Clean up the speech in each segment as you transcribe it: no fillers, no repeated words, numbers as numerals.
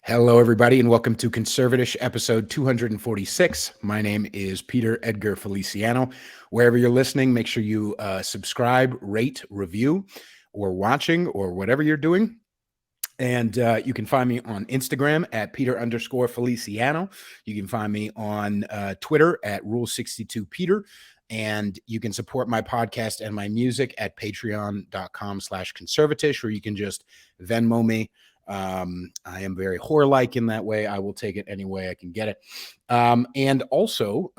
Hello, everybody, and welcome to CONSERVATISH episode 246. My name is Peter Edgar Feliciano. Wherever you're listening, make sure you subscribe, rate, review, or watching, or whatever you're doing. And you can find me on Instagram at Peter_Feliciano. You can find me on Twitter at Rule62Peter. And you can support my podcast and my music at patreon.com/conservatish, or you can just Venmo me. I am very whore-like in that way. I will take it any way I can get it. And also,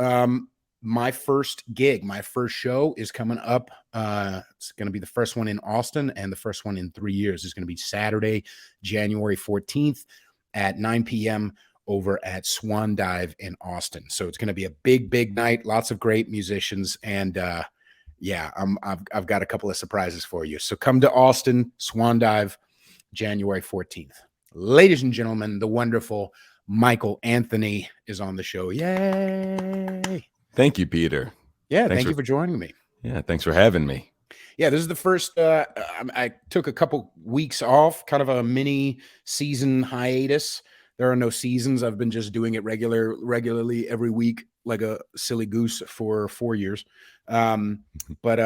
my first gig, my first show is coming up. It's going to be the first one in Austin and the first one in 3 years. It's going to be Saturday, January 14th at 9 p.m. over at Swan Dive in Austin. So it's going to be a big, big night. Lots of great musicians. And yeah, I've got a couple of surprises for you. So come to Austin, Swan Dive, January 14th. Ladies and gentlemen, the wonderful Michael Anthony is on the show. Yay! Thank you, Peter. Yeah, thank you for joining me. Yeah, thanks for having me. Yeah, this is the first, I took a couple weeks off, kind of a mini season hiatus. There are no seasons. I've been just doing it regularly every week, like a silly goose for 4 years. But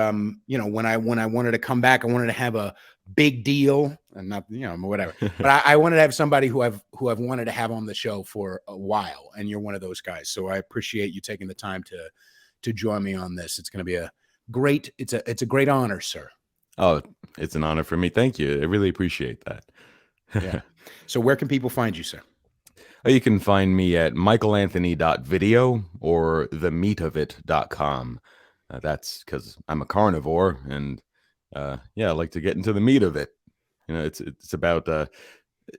you know, when I wanted to come back, I wanted to have a big deal, and not, you know, whatever. But I wanted to have somebody who I've wanted to have on the show for a while, and you're one of those guys. So I appreciate you taking the time to join me on this. It's going to be a great, it's a great honor, sir. Oh, it's an honor for me. Thank you. I really appreciate that. Yeah. So where can people find you, sir? Oh, you can find me at michaelanthony.video or themeatofit.com. That's because I'm a carnivore, and yeah, I like to get into the meat of it. You know, it's about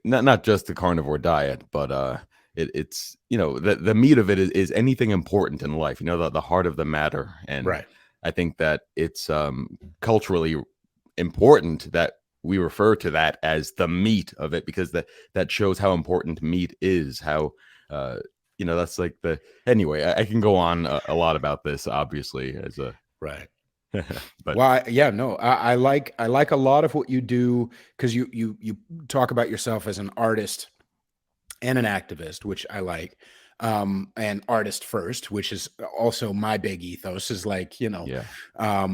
not just the carnivore diet, but it's, you know, the meat of it is anything important in life. You know, the heart of the matter, and Right. I think that it's culturally important that we refer to that as the meat of it, because that shows how important meat is. How you know, that's like anyway. I can go on a lot about this, obviously, as a right. But well, yeah, no, I like a lot of what you do, because you talk about yourself as an artist and an activist, which I like, and artist first, which is also my big ethos, is like, you know, yeah,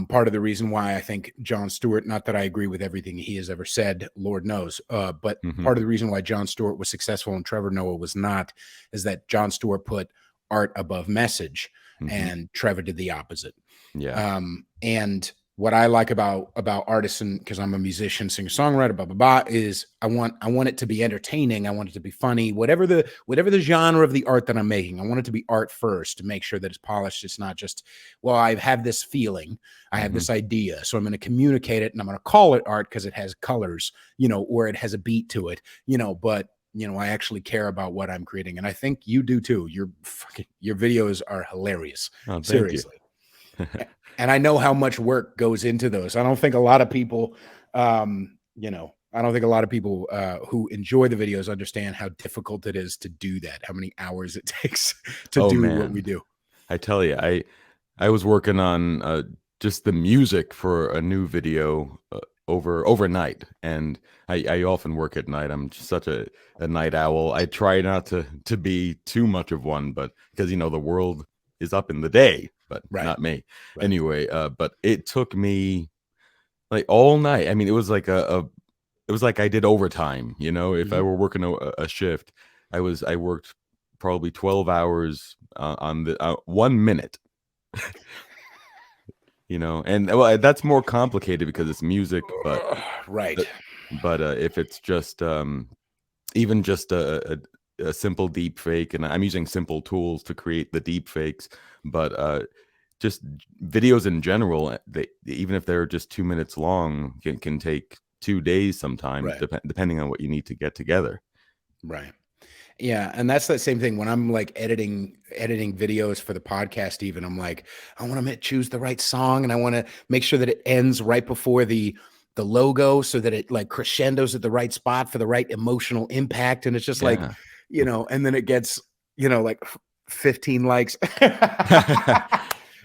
part of the reason why I think Jon Stewart, not that I agree with everything he has ever said, Lord knows, but part of the reason why Jon Stewart was successful and Trevor Noah was not, is that Jon Stewart put art above message, and Trevor did the opposite. Yeah. And what I like about artists, and because I'm a musician, singer, songwriter, blah, blah, blah, is I want it to be entertaining. I want it to be funny, whatever the genre of the art that I'm making. I want it to be art first, to make sure that it's polished. It's not just, well, I have this feeling, I have this idea, so I'm going to communicate it, and I'm going to call it art because it has colors, you know, or it has a beat to it, you know, but you know, I actually care about what I'm creating. And I think you do too. Your videos are hilarious. Oh, Seriously. And I know how much work goes into those. I don't think a lot of people, you know, I don't think a lot of people who enjoy the videos understand how difficult it is to do that, how many hours it takes to do what we do. I tell you, I was working on just the music for a new video overnight, and I often work at night. I'm just such a night owl. I try not to be too much of one, but because, you know, the world is up in the day, but not me. Right. Anyway, but it took me like all night. I mean, it was like it was like I did overtime, you know. If I were working a shift, I worked probably 12 hours on the 1 minute. You know, and well, that's more complicated because it's music, but right. But if it's just even just a simple deep fake, and I'm using simple tools to create the deep fakes, but just videos in general, even if they're just 2 minutes long, can take 2 days sometimes, depending on what you need to get together. Right. Yeah, and that's the same thing when I'm like editing videos for the podcast. Even I'm like, I want to choose the right song, and I want to make sure that it ends right before the logo, so that it like crescendos at the right spot for the right emotional impact. And it's just like, you know, and then it gets, you know, like 15 likes.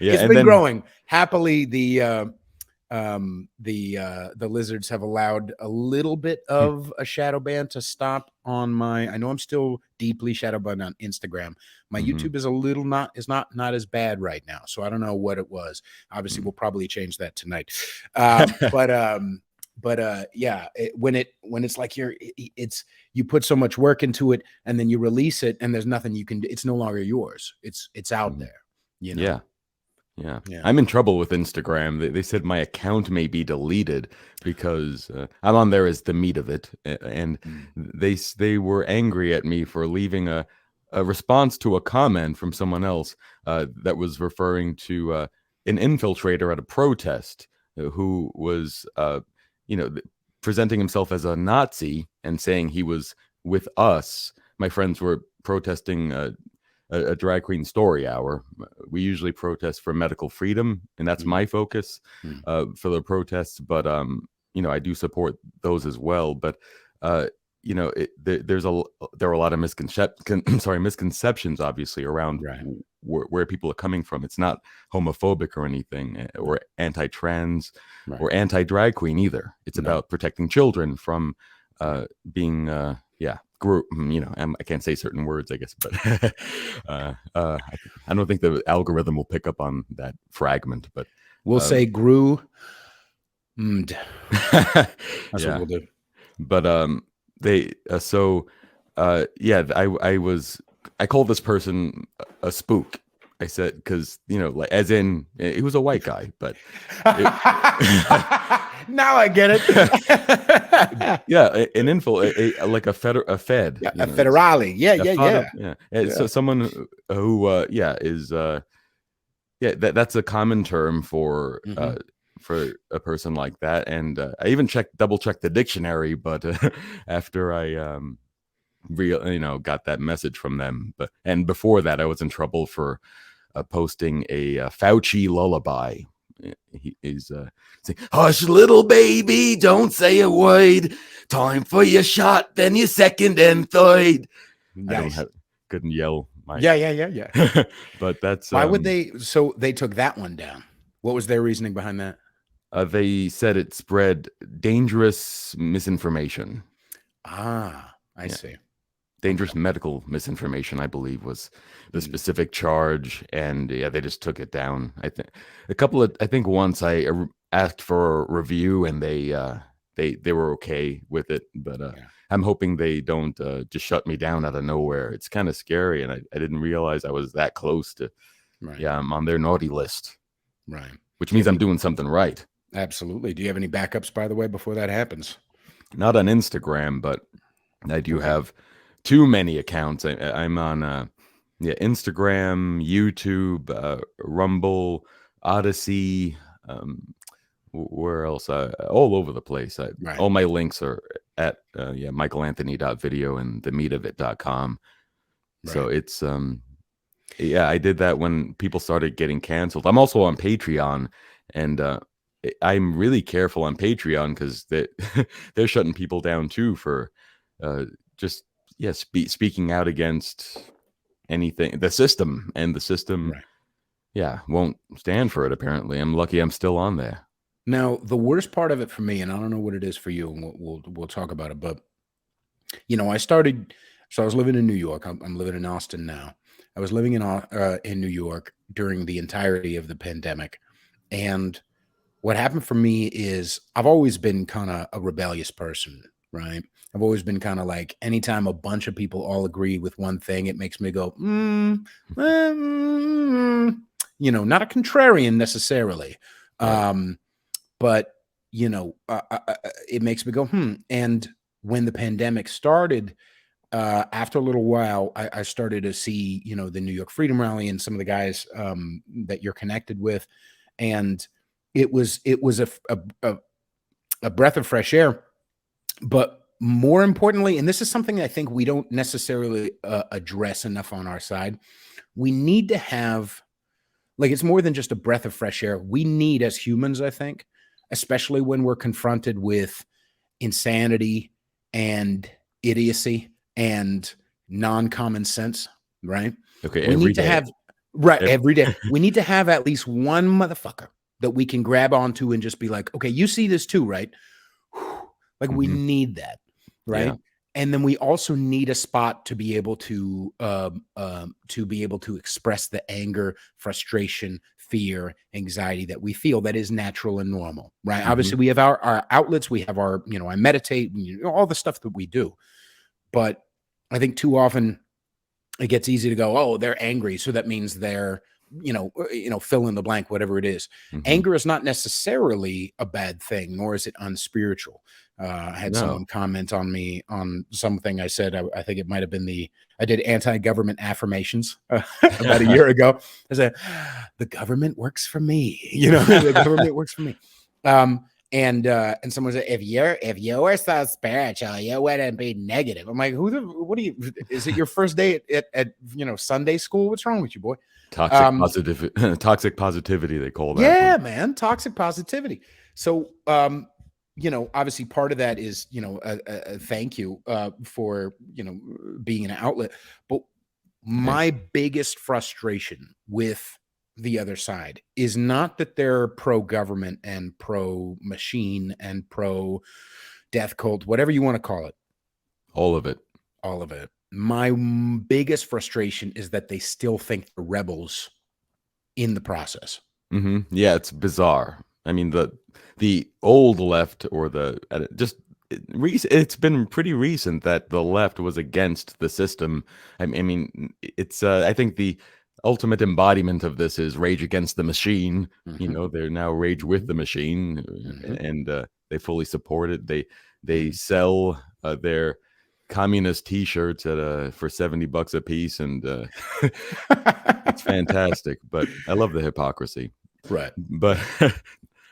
It's been growing. Happily, the lizards have allowed a little bit of a shadow ban to stop on my, I know I'm still deeply shadow banned on Instagram. My YouTube is a little not as bad right now. So I don't know what it was. Obviously we'll probably change that tonight. Yeah, when it's like you put so much work into it and then you release it and there's nothing you can do. It's no longer yours. It's out there, you know? Yeah. I'm in trouble with Instagram. They said my account may be deleted because I'm on there as the meat of it, and they were angry at me for leaving a response to a comment from someone else that was referring to an infiltrator at a protest who was presenting himself as a Nazi and saying he was with us. My friends were protesting a drag queen story hour. We usually protest for medical freedom, and that's my focus for the protests. But I do support those as well. But there are a lot of misconceptions, obviously, around where people are coming from. It's not homophobic or anything, or anti-trans or anti-drag queen either. It's about protecting children from being group. I can't say certain words, I guess, but I don't think the algorithm will pick up on that fragment. But we'll say grew. That's what we'll do. But I called this person a spook. I said, because as in he was a white guy, but now I get it. An info, like a fed, a federale, yeah. So someone who is that's a common term for a person like that. And I even double checked the dictionary, but after I got that message from them, and before that I was in trouble for posting a Fauci lullaby. He's saying, "Hush, little baby, don't say a word. Time for your shot, then your second and third." Nice. Couldn't yell. Yeah. But that's why would they? So they took that one down. What was their reasoning behind that? They said it spread dangerous misinformation. I see. Dangerous medical misinformation, I believe, was the specific charge, and they just took it down. I think once I asked for a review, and they were okay with it, but I'm hoping they don't just shut me down out of nowhere. It's kind of scary, and I didn't realize I was that close to. I'm on their naughty list, which means I'm doing something right. Absolutely. Do you have any backups, by the way, before that happens? Not on Instagram, but I do have too many accounts. I'm on Instagram, YouTube, Rumble, Odyssey, where else? All over the place. All my links are at michaelanthony.video and themeatofit.com. So it's I did that when people started getting canceled. I'm also on Patreon, and I'm really careful on Patreon because they're shutting people down too for just speaking out against anything, the system, and the system won't stand for it. Apparently, I'm lucky I'm still on there. Now, the worst part of it for me, and I don't know what it is for you, and we'll talk about it, but I started. So I was living in New York. I'm living in Austin now. I was living in New York during the entirety of the pandemic, and what happened for me is I've always been kind of a rebellious person, right? I've always been kind of like, anytime a bunch of people all agree with one thing, it makes me go, not a contrarian necessarily. But, it makes me go, And when the pandemic started, after a little while, I started to see, the New York Freedom Rally and some of the guys that you're connected with. And it was a breath of fresh air. But more importantly, and this is something I think we don't necessarily address enough on our side, we need to have, it's more than just a breath of fresh air. We need, as humans, I think, especially when we're confronted with insanity and idiocy and non-common sense, right? Okay, we need to have every day. We need to have at least one motherfucker that we can grab onto and just be like, okay, you see this too, right? We need that, right? And then we also need a spot to be able to express the anger, frustration, fear, anxiety that we feel that is natural and normal, right? Obviously, we have our outlets. We have our, I meditate, all the stuff that we do. But I think too often it gets easy to go, oh, they're angry, so that means they're, fill in the blank, whatever it is. Anger is not necessarily a bad thing, nor is it unspiritual. I had someone comment on me on something I said. I think it might have been I did anti-government affirmations about a year ago. I said, the government works for me. The government works for me. And someone said, if you're so spiritual, you wouldn't be negative. I'm like, is it your first day at Sunday school? What's wrong with you, boy? Toxic positivity, they call that. Yeah, man. Toxic positivity. So, obviously part of that is, a thank you for, being an outlet. But my biggest frustration with the other side is not that they're pro-government and pro-machine and pro-death cult, whatever you want to call it. All of it. All of it. My biggest frustration is that they still think they're rebels in the process. Yeah, it's bizarre. I mean, the old left, or it's been pretty recent that the left was against the system. I mean, it's I think the ultimate embodiment of this is Rage Against the Machine. They're now Rage with the Machine, and they fully support it. They sell their communist T-shirts for $70 a piece, and it's fantastic. But I love the hypocrisy, right? But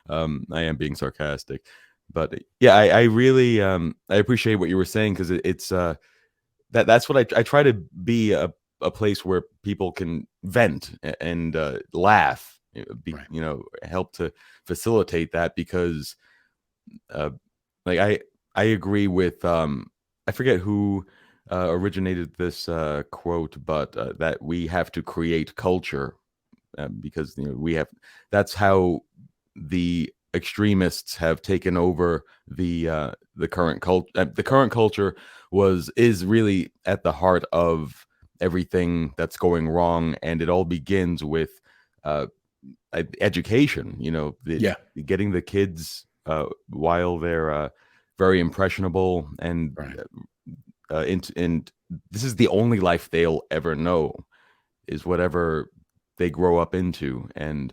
I am being sarcastic. But yeah, I really I appreciate what you were saying, because it's that's what I try to be a place where people can vent and laugh, help to facilitate that, because like I agree with I forget who originated this quote, but that we have to create culture, because that's how the extremists have taken over the current culture. The current culture is really at the heart of everything that's going wrong, and it all begins with education. Getting the kids while they're very impressionable, and and this is the only life they'll ever know, is whatever they grow up into. And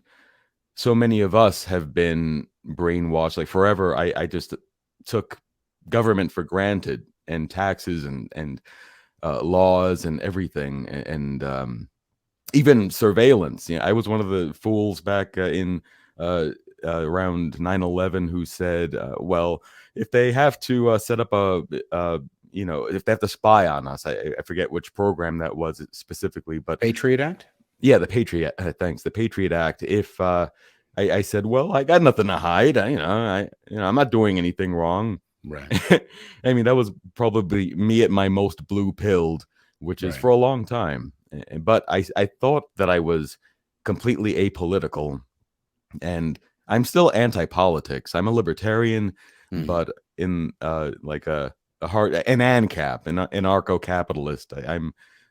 so many of us have been brainwashed. Like forever, I just took government for granted, and taxes and laws and everything, and even surveillance. I was one of the fools back in around 9/11 who said, well, if they have to set up if they have to spy on us, I forget which program that was specifically, but Patriot Act. Yeah, the Patriot. Thanks, the Patriot Act. If I said, well, I got nothing to hide. I'm not doing anything wrong. Right. I mean, that was probably me at my most blue-pilled, which is for a long time. But I thought that I was completely apolitical, and I'm still anti-politics. I'm a libertarian, but in like a heart, an ANCAP, an anarcho-capitalist.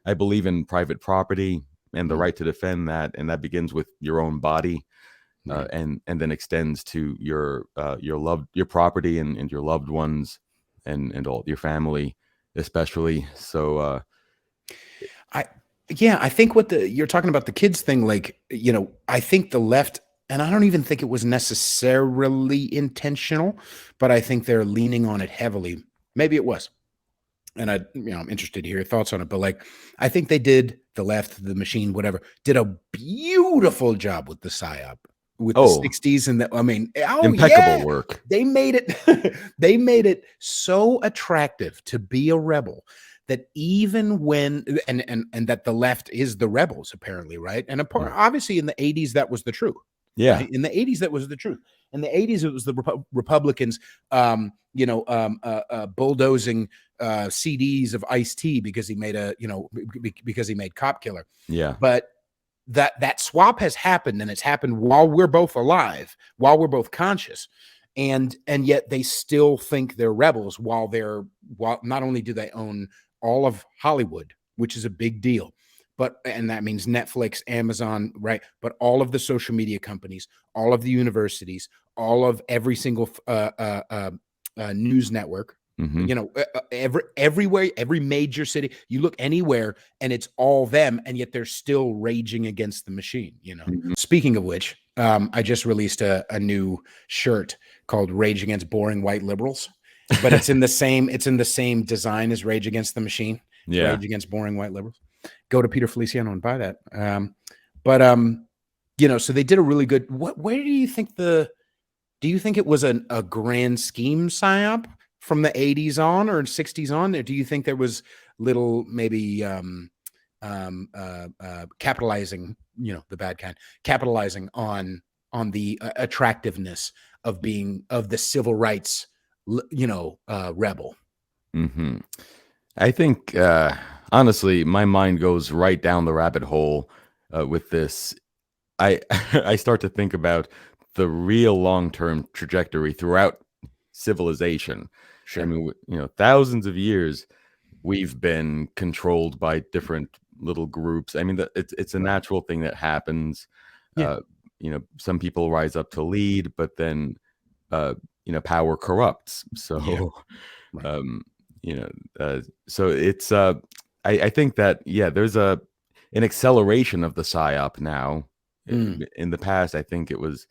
I believe in private property and the right to defend that, and that begins with your own body, and then extends to your property and your loved ones, and all your family, especially. So I think what you're talking about, the kids thing, like, I think the left, and I don't even think it was necessarily intentional, but I think they're leaning on it heavily. Maybe it was. And I'm interested to hear your thoughts on it, but like, I think they did, the left, the machine, whatever, did a beautiful job with the PSYOP, with the 60s. And impeccable work. They made it so attractive to be a rebel, that even when, and that the left is the rebels, apparently, right? And obviously in the 80s, that was the truth. Yeah. Right? In the 80s, that was the truth. In the 80s, it was the Republicans, bulldozing CDs of Ice-T because he made because he made Cop Killer. Yeah. But that swap has happened, and it's happened while we're both alive, while we're both conscious. and yet they still think they're rebels, while not only do they own all of Hollywood, which is a big deal, and that means Netflix, Amazon, right? But all of the social media companies, all of the universities, all of every single news network, Mm-hmm. everywhere, every major city, you look anywhere and it's all them, and yet they're still raging against the machine. Mm-hmm. Speaking of which, I just released a new shirt called Rage Against Boring White Liberals, but it's in the same design as Rage Against the Machine. It's Yeah. Rage Against Boring White Liberals. Go to Peter Feliciano and buy that. So they did a really good. Where do you think do you think it was a grand scheme psyop from the 80s on or 60s on? Or do you think there was little maybe capitalizing, the bad kind, capitalizing on the attractiveness of the civil rights, rebel? Mm-hmm. I think, honestly, my mind goes right down the rabbit hole with this. I I start to think about the real long-term trajectory throughout civilization. Sure. I mean, thousands of years we've been controlled by different little groups. I mean, it's a natural thing that happens. Yeah. Some people rise up to lead, but then power corrupts. So, Yeah. Right. So it's I think that there's an acceleration of the psyop now. In the past, I think it was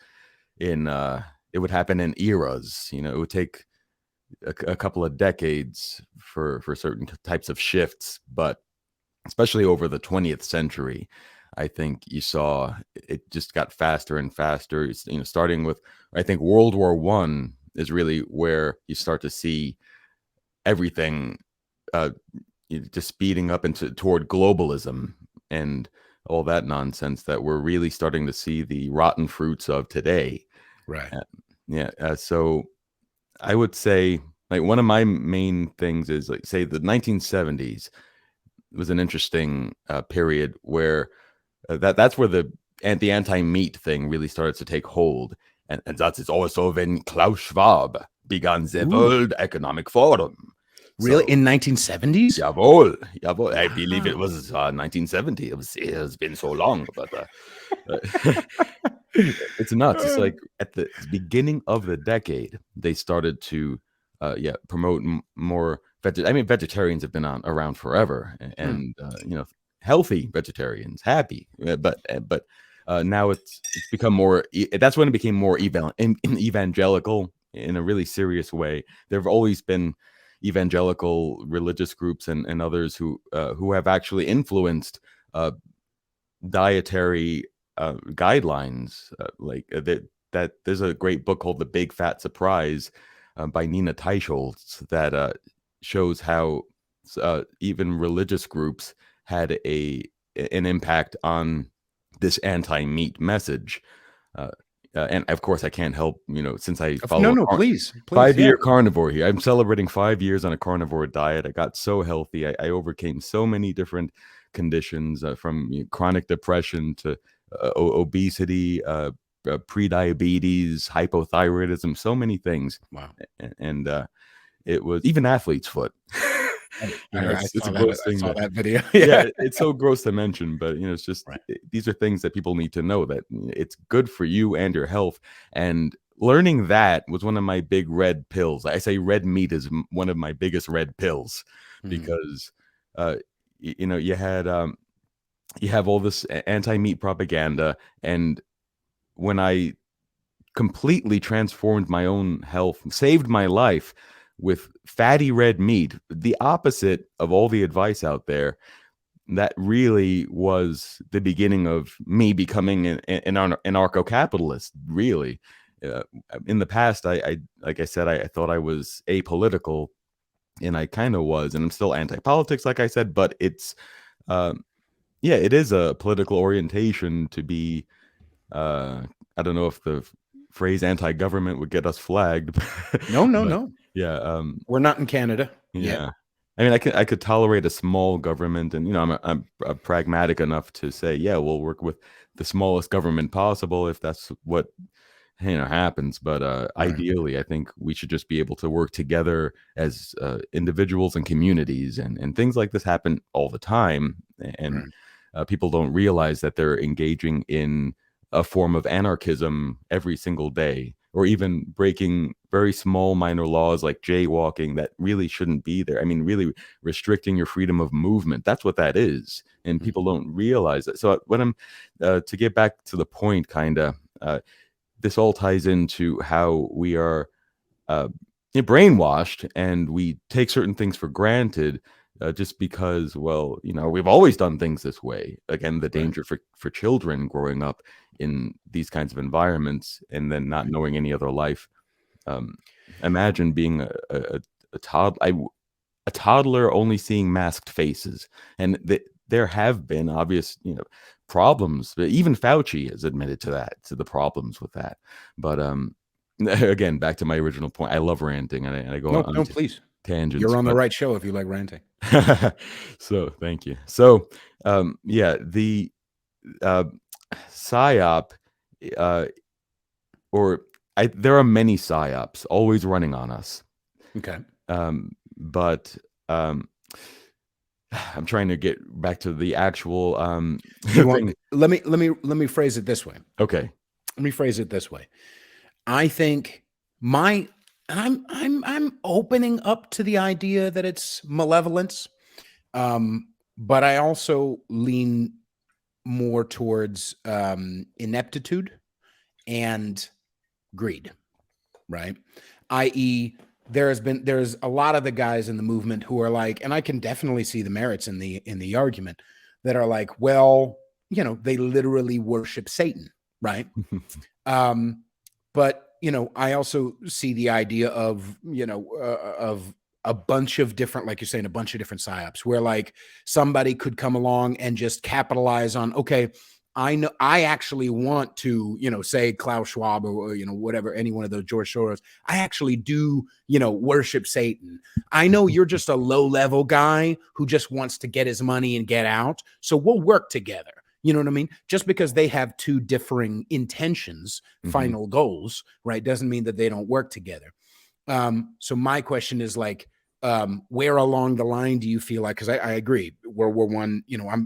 it would happen in eras. It would take a couple of decades for certain types of shifts, but especially over the 20th century, I think you saw it just got faster and faster. Starting with, I think, World War I is really where you start to see everything just speeding up toward globalism and all that nonsense that we're really starting to see the rotten fruits of today. Right. So I would say, like, one of my main things is, like, say, the 1970s was an interesting period where that's where the anti-meat thing really started to take hold. And that is also when Klaus Schwab began the World Economic Forum. Really? In 1970s? Jawohl. I believe Wow. it was 1970. It's been so long, but it's nuts. It's like at the beginning of the decade, they started to promote more vegetarians have been around forever, and healthy vegetarians, happy, but now it's become more. That's when it became more evangelical in a really serious way. There have always been evangelical religious groups and others who have actually influenced dietary guidelines, that there's a great book called The Big Fat Surprise by Nina Teicholz that shows how even religious groups had an impact on this anti-meat message. And of course, I can't help, since I follow please, 5-year carnivore here. I'm celebrating 5 years on a carnivore diet. I got so healthy. I overcame so many different conditions, from chronic depression to obesity, pre-diabetes, hypothyroidism, so many things. Wow. And it was even athlete's foot. It's a gross thing. I saw that video. Yeah, it's so gross to mention, but it's just these are things that people need to know, that it's good for you and your health. And learning that was one of my big red pills. I say red meat is one of my biggest red pills, because you have all this anti-meat propaganda, and when I completely transformed my own health, saved my life with fatty red meat, the opposite of all the advice out there, that really was the beginning of me becoming an anarcho-capitalist, really. In the past, I like I said, I thought I was apolitical, and I kind of was, and I'm still anti-politics, like I said, but it's it is a political orientation to be I don't know if the phrase anti-government would get us flagged. No. Yeah. We're not in Canada. Yeah. I mean, I could tolerate a small government, and I'm pragmatic enough to say, yeah, we'll work with the smallest government possible if that's what happens. But ideally, I think we should just be able to work together as individuals and communities, and things like this happen all the time, and people don't realize that they're engaging in a form of anarchism every single day, or even breaking very small minor laws like jaywalking that really shouldn't be there. I mean, really restricting your freedom of movement. That's what that is. And people don't realize it. So when I'm to get back to the point, kind of, this all ties into how we are brainwashed, and we take certain things for granted just because, well, we've always done things this way. Again, the danger for children growing up in these kinds of environments and then not knowing any other life. Imagine being a toddler only seeing masked faces, and there have been obvious problems. Even Fauci has admitted to the problems with that. But again, back to my original point, I love ranting, and I go on please. Tangents. You're on the right show if you like ranting. So thank you. So yeah, the psyop, there are many psyops always running on us. Okay. But I'm trying to get back to the actual let me phrase it this way. Okay. Let me phrase it this way. I think I'm opening up to the idea that it's malevolence. But I also lean more towards ineptitude and greed, right? I.e., there's a lot of the guys in the movement who are like, and I can definitely see the merits in the argument, that are like, well, they literally worship Satan, right? But I also see the idea of of a bunch of different, like you're saying, a bunch of different psyops where like somebody could come along and just capitalize on, okay, I actually want to, say Klaus Schwab or whatever, any one of those, George Soros, I actually do, worship Satan. I know you're just a low level guy who just wants to get his money and get out. So we'll work together. You know what I mean? Just because they have two differing intentions, final goals, right, doesn't mean that they don't work together. So my question is like, where along the line do you feel like, because I agree, World War I,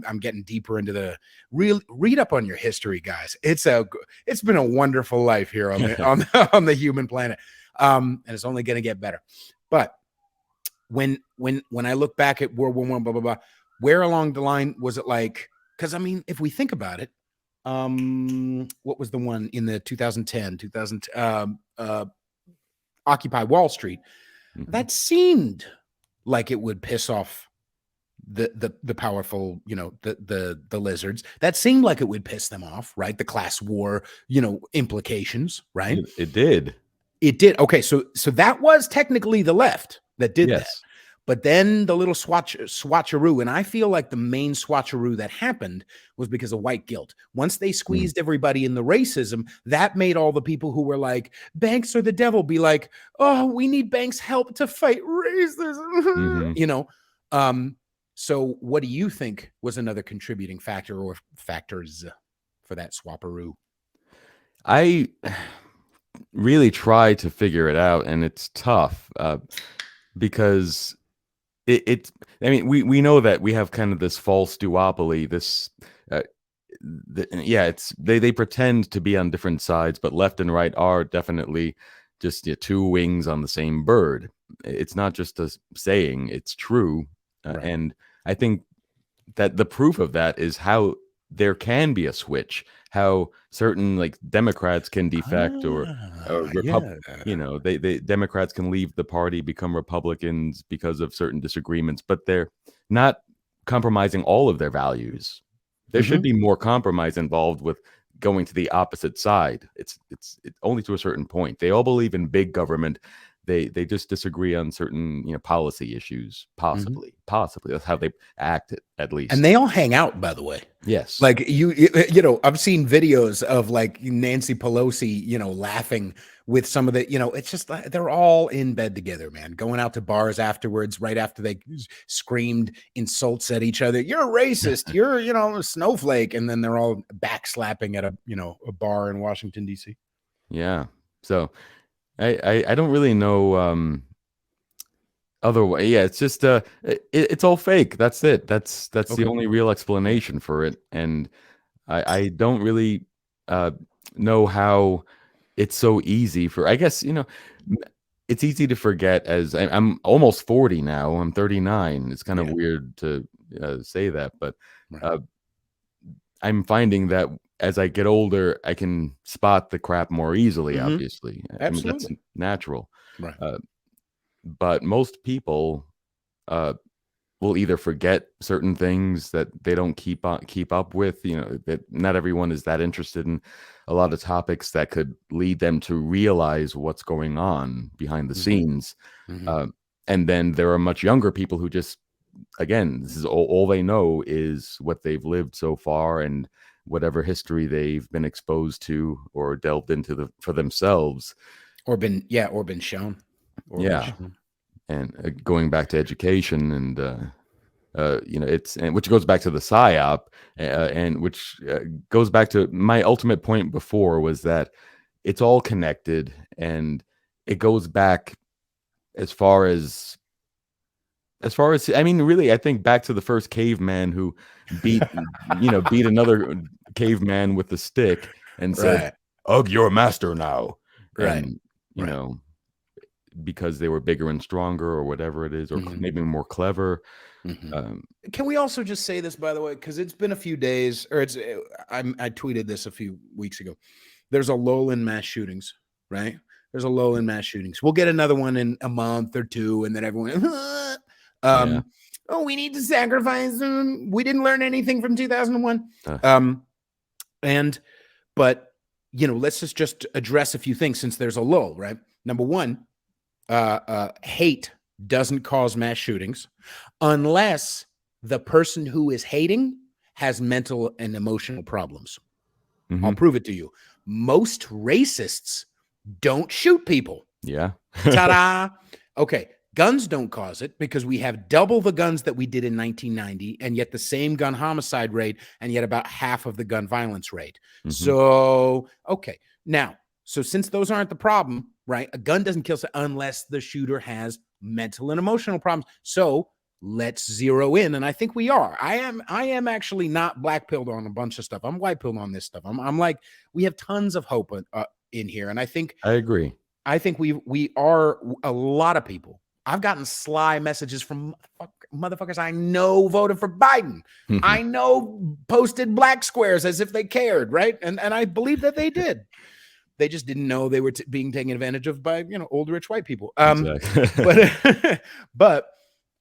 I'm getting deeper into the read up on your history, guys. It's been a wonderful life here on the human planet. And it's only going to get better. But when I look back at World War I, blah, blah, blah, where along the line was it like, because I mean, if we think about it, what was the one in the 2010, Occupy Wall Street? That seemed like it would piss off the powerful, the lizards. That seemed like it would piss them off, right? The class war, implications, right? It did. Okay, so that was technically the left that did that. But then the little swatcheroo, and I feel like the main swatcheroo that happened was because of white guilt. Once they squeezed everybody in the racism, that made all the people who were like, banks are the devil, be like, oh, we need banks' help to fight racism, So what do you think was another contributing factor or factors for that swapperoo? I really try to figure it out, and it's tough because I mean, we know that we have kind of this false duopoly, this they pretend to be on different sides, but left and right are definitely just two wings on the same bird. It's not just a saying, it's true. And I think that the proof of that is how there can be a switch, how certain like Democrats can defect or they Democrats can leave the party, become Republicans because of certain disagreements, but they're not compromising all of their values. There should be more compromise involved with going to the opposite side. It's only to a certain point. They all believe in big government. They just disagree on certain policy issues. Possibly that's how they act, at least. And they all hang out, by the way. Yes, like I've seen videos of like Nancy Pelosi laughing with some of the it's just they're all in bed together, man, going out to bars afterwards, right after they screamed insults at each other. You're a racist, you're a snowflake, and then they're all backslapping at a bar in Washington, D.C. Yeah. So I don't really know other way. Yeah, it's just it's all fake. That's it. That's the Okay. only real explanation for it. And I don't really uh know how it's so easy for, I guess, it's easy to forget as I'm almost 40 now. I'm 39. It's kind of Yeah. weird to say that, but Right. uh, I'm finding that as I get older, I can spot the crap more easily, Mm-hmm. obviously. I mean, that's Absolutely. natural. Right. Uh, but most people uh, will either forget certain things that they don't keep up with. That not everyone is that interested in a lot of topics that could lead them to realize what's going on behind the Mm-hmm. scenes. Mm-hmm. Uh, and then there are much younger people who just, again, this is all they know is what they've lived so far and whatever history they've been exposed to or delved into for themselves. Or been shown. Or been Yeah. shown. And going back to education and it's, and which goes back to the psyop, and which goes back to my ultimate point before, was that it's all connected, and it goes back as far as I mean, really, I think back to the first caveman who beat beat another caveman with a stick and said, Right. "Ugh, you're a master now," Right. and you Right. know because they were bigger and stronger or whatever it is, or Mm-hmm. maybe more clever. Mm-hmm. Um, Can we also just say this, by the way, because it's been a few days, or I tweeted this a few weeks ago. There's a lull in mass shootings, right? There's a lull in mass shootings. We'll get another one in a month or two, and then everyone, yeah. oh, we need to sacrifice them. We didn't learn anything from 2001. Uh, Um, and but let's just address a few things since there's a lull, right? Number one, hate doesn't cause mass shootings unless the person who is hating has mental and emotional problems. I'll mhm. prove it to you. Most racists don't shoot people. Yeah. Ta-da. Okay, guns don't cause it because we have double the guns that we did in 1990, and yet the same gun homicide rate, and yet about half of the gun violence rate. Mhm. So, okay. Now, so since those aren't the problem, right? A gun doesn't kill unless the shooter has mental and emotional problems. So let's zero in, and I think we are. I am actually not black pilled on a bunch of stuff. I'm white pilled on this stuff. I'm like, we have tons of hope in here, and I think I agree. we are a lot of people. I've gotten sly messages from motherfuckers I know voted for Biden. I know posted black squares as if they cared, right? And I believe that they did. They just didn't know they were being taken advantage of by old rich white people. Exactly. But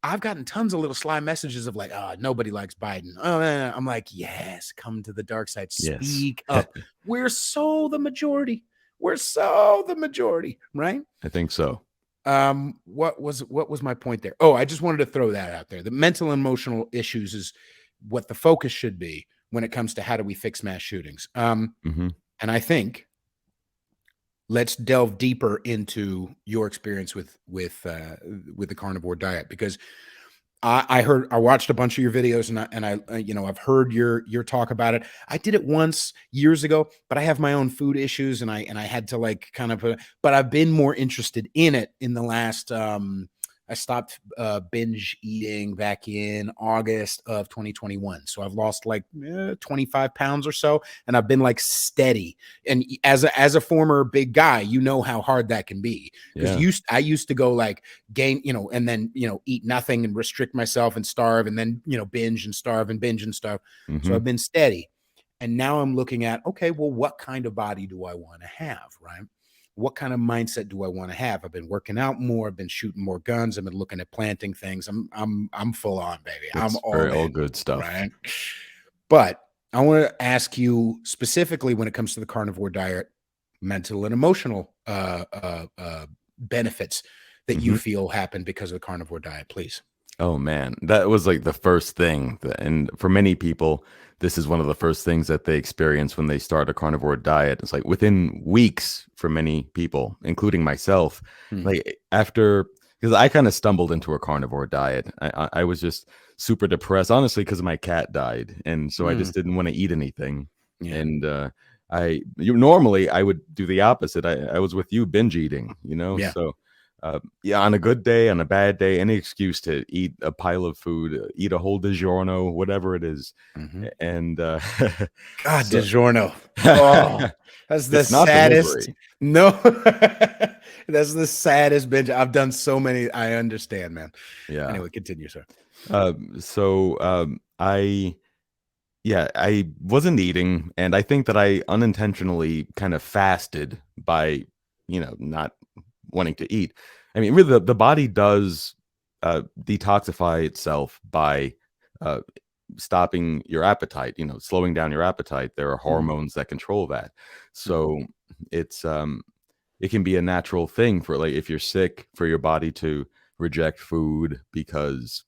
I've gotten tons of little sly messages of like, oh, nobody likes Biden. Oh, I'm like, yes, come to the dark side. Yes. Speak up. We're so the majority. We're so the majority, right? I think so. What was my point there? Oh, I just wanted to throw that out there. The mental and emotional issues is what the focus should be when it comes to how do we fix mass shootings. Mhm. And I think let's delve deeper into your experience with the carnivore diet, because I watched a bunch of your videos, and I've heard your talk about it. I did it once years ago, but I have my own food issues, and I had to like kind of, but I've been more interested in it in the last. I stopped binge eating back in August of 2021, so I've lost like 25 pounds or so, and I've been like steady. And as a former big guy, you know how hard that can be, because I used to go like gain, and then eat nothing and restrict myself and starve, and then binge and starve and binge and starve. So I've been steady, and now I'm looking at, okay, well, what kind of body do I want to have, right? What kind of mindset do I want to have? I've been working out more. I've been shooting more guns. I've been looking at planting things. I'm full on, baby. I'm It's all very all in, good stuff. right? But I want to ask you specifically when it comes to the carnivore diet, mental and emotional benefits that you feel happen because of the carnivore diet, please. Oh man, that was like the first thing, and for many people, this is one of the first things that they experience when they start a carnivore diet. It's like within weeks for many people, including myself. Like after, because I kind of stumbled into a carnivore diet. I was just super depressed, honestly, because my cat died, and so I just didn't want to eat anything. Yeah. And normally I would do the opposite. I was with you binge eating, Yeah. so yeah, on a good day, on a bad day, any excuse to eat a pile of food, eat a whole DiGiorno, whatever it is. Hmm. And God, so DiGiorno. Oh, that's the it's not saddest. delivery. No, that's the saddest binge. I've done so many. I understand, man. Yeah. Anyway, continue, sir. I wasn't eating, and I think that I unintentionally kind of fasted by, not wanting to eat. I mean, really, the body does detoxify itself by uh, stopping your appetite, slowing down your appetite. There are Mm, hormones that control that. mhm. So it's it can be a natural thing for, like, if you're sick, for your body to reject food because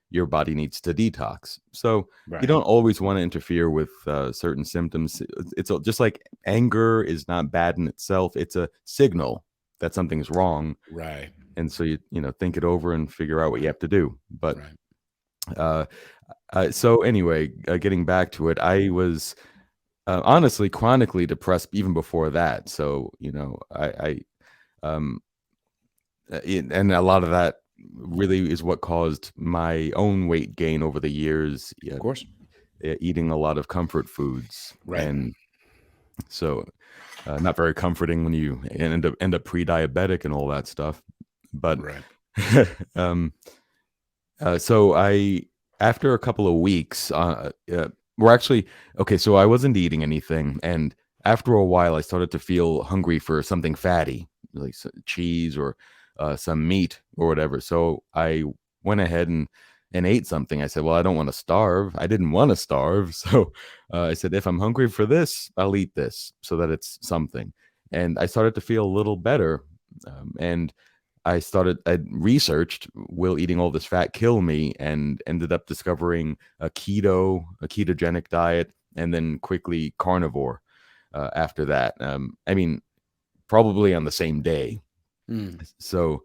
your body needs to detox. So you Right, don't always want to interfere with certain symptoms. It's just like anger is not bad in itself. It's a signal that something's wrong. right, And so you think it over and figure out what you have to do. But right. uh, so anyway, getting back to it, I was honestly chronically depressed even before that. So um, and a lot of that really is what caused my own weight gain over the years. Of course. Eating a lot of comfort foods, Right, and so not very comforting when you end up pre-diabetic and all that stuff. But right. um, so I after a couple of weeks, we're actually okay. So I wasn't eating anything, and after a while, I started to feel hungry for something fatty, like cheese or some meat or whatever. So I went ahead and ate something. I said, "Well, I don't want to starve. I didn't want to starve, so I said, if I'm hungry for this, I'll eat this, so that it's something." And I started to feel a little better, and I researched, will eating all this fat kill me, and ended up discovering a ketogenic diet, and then quickly carnivore after that. I mean, probably on the same day. Mm, So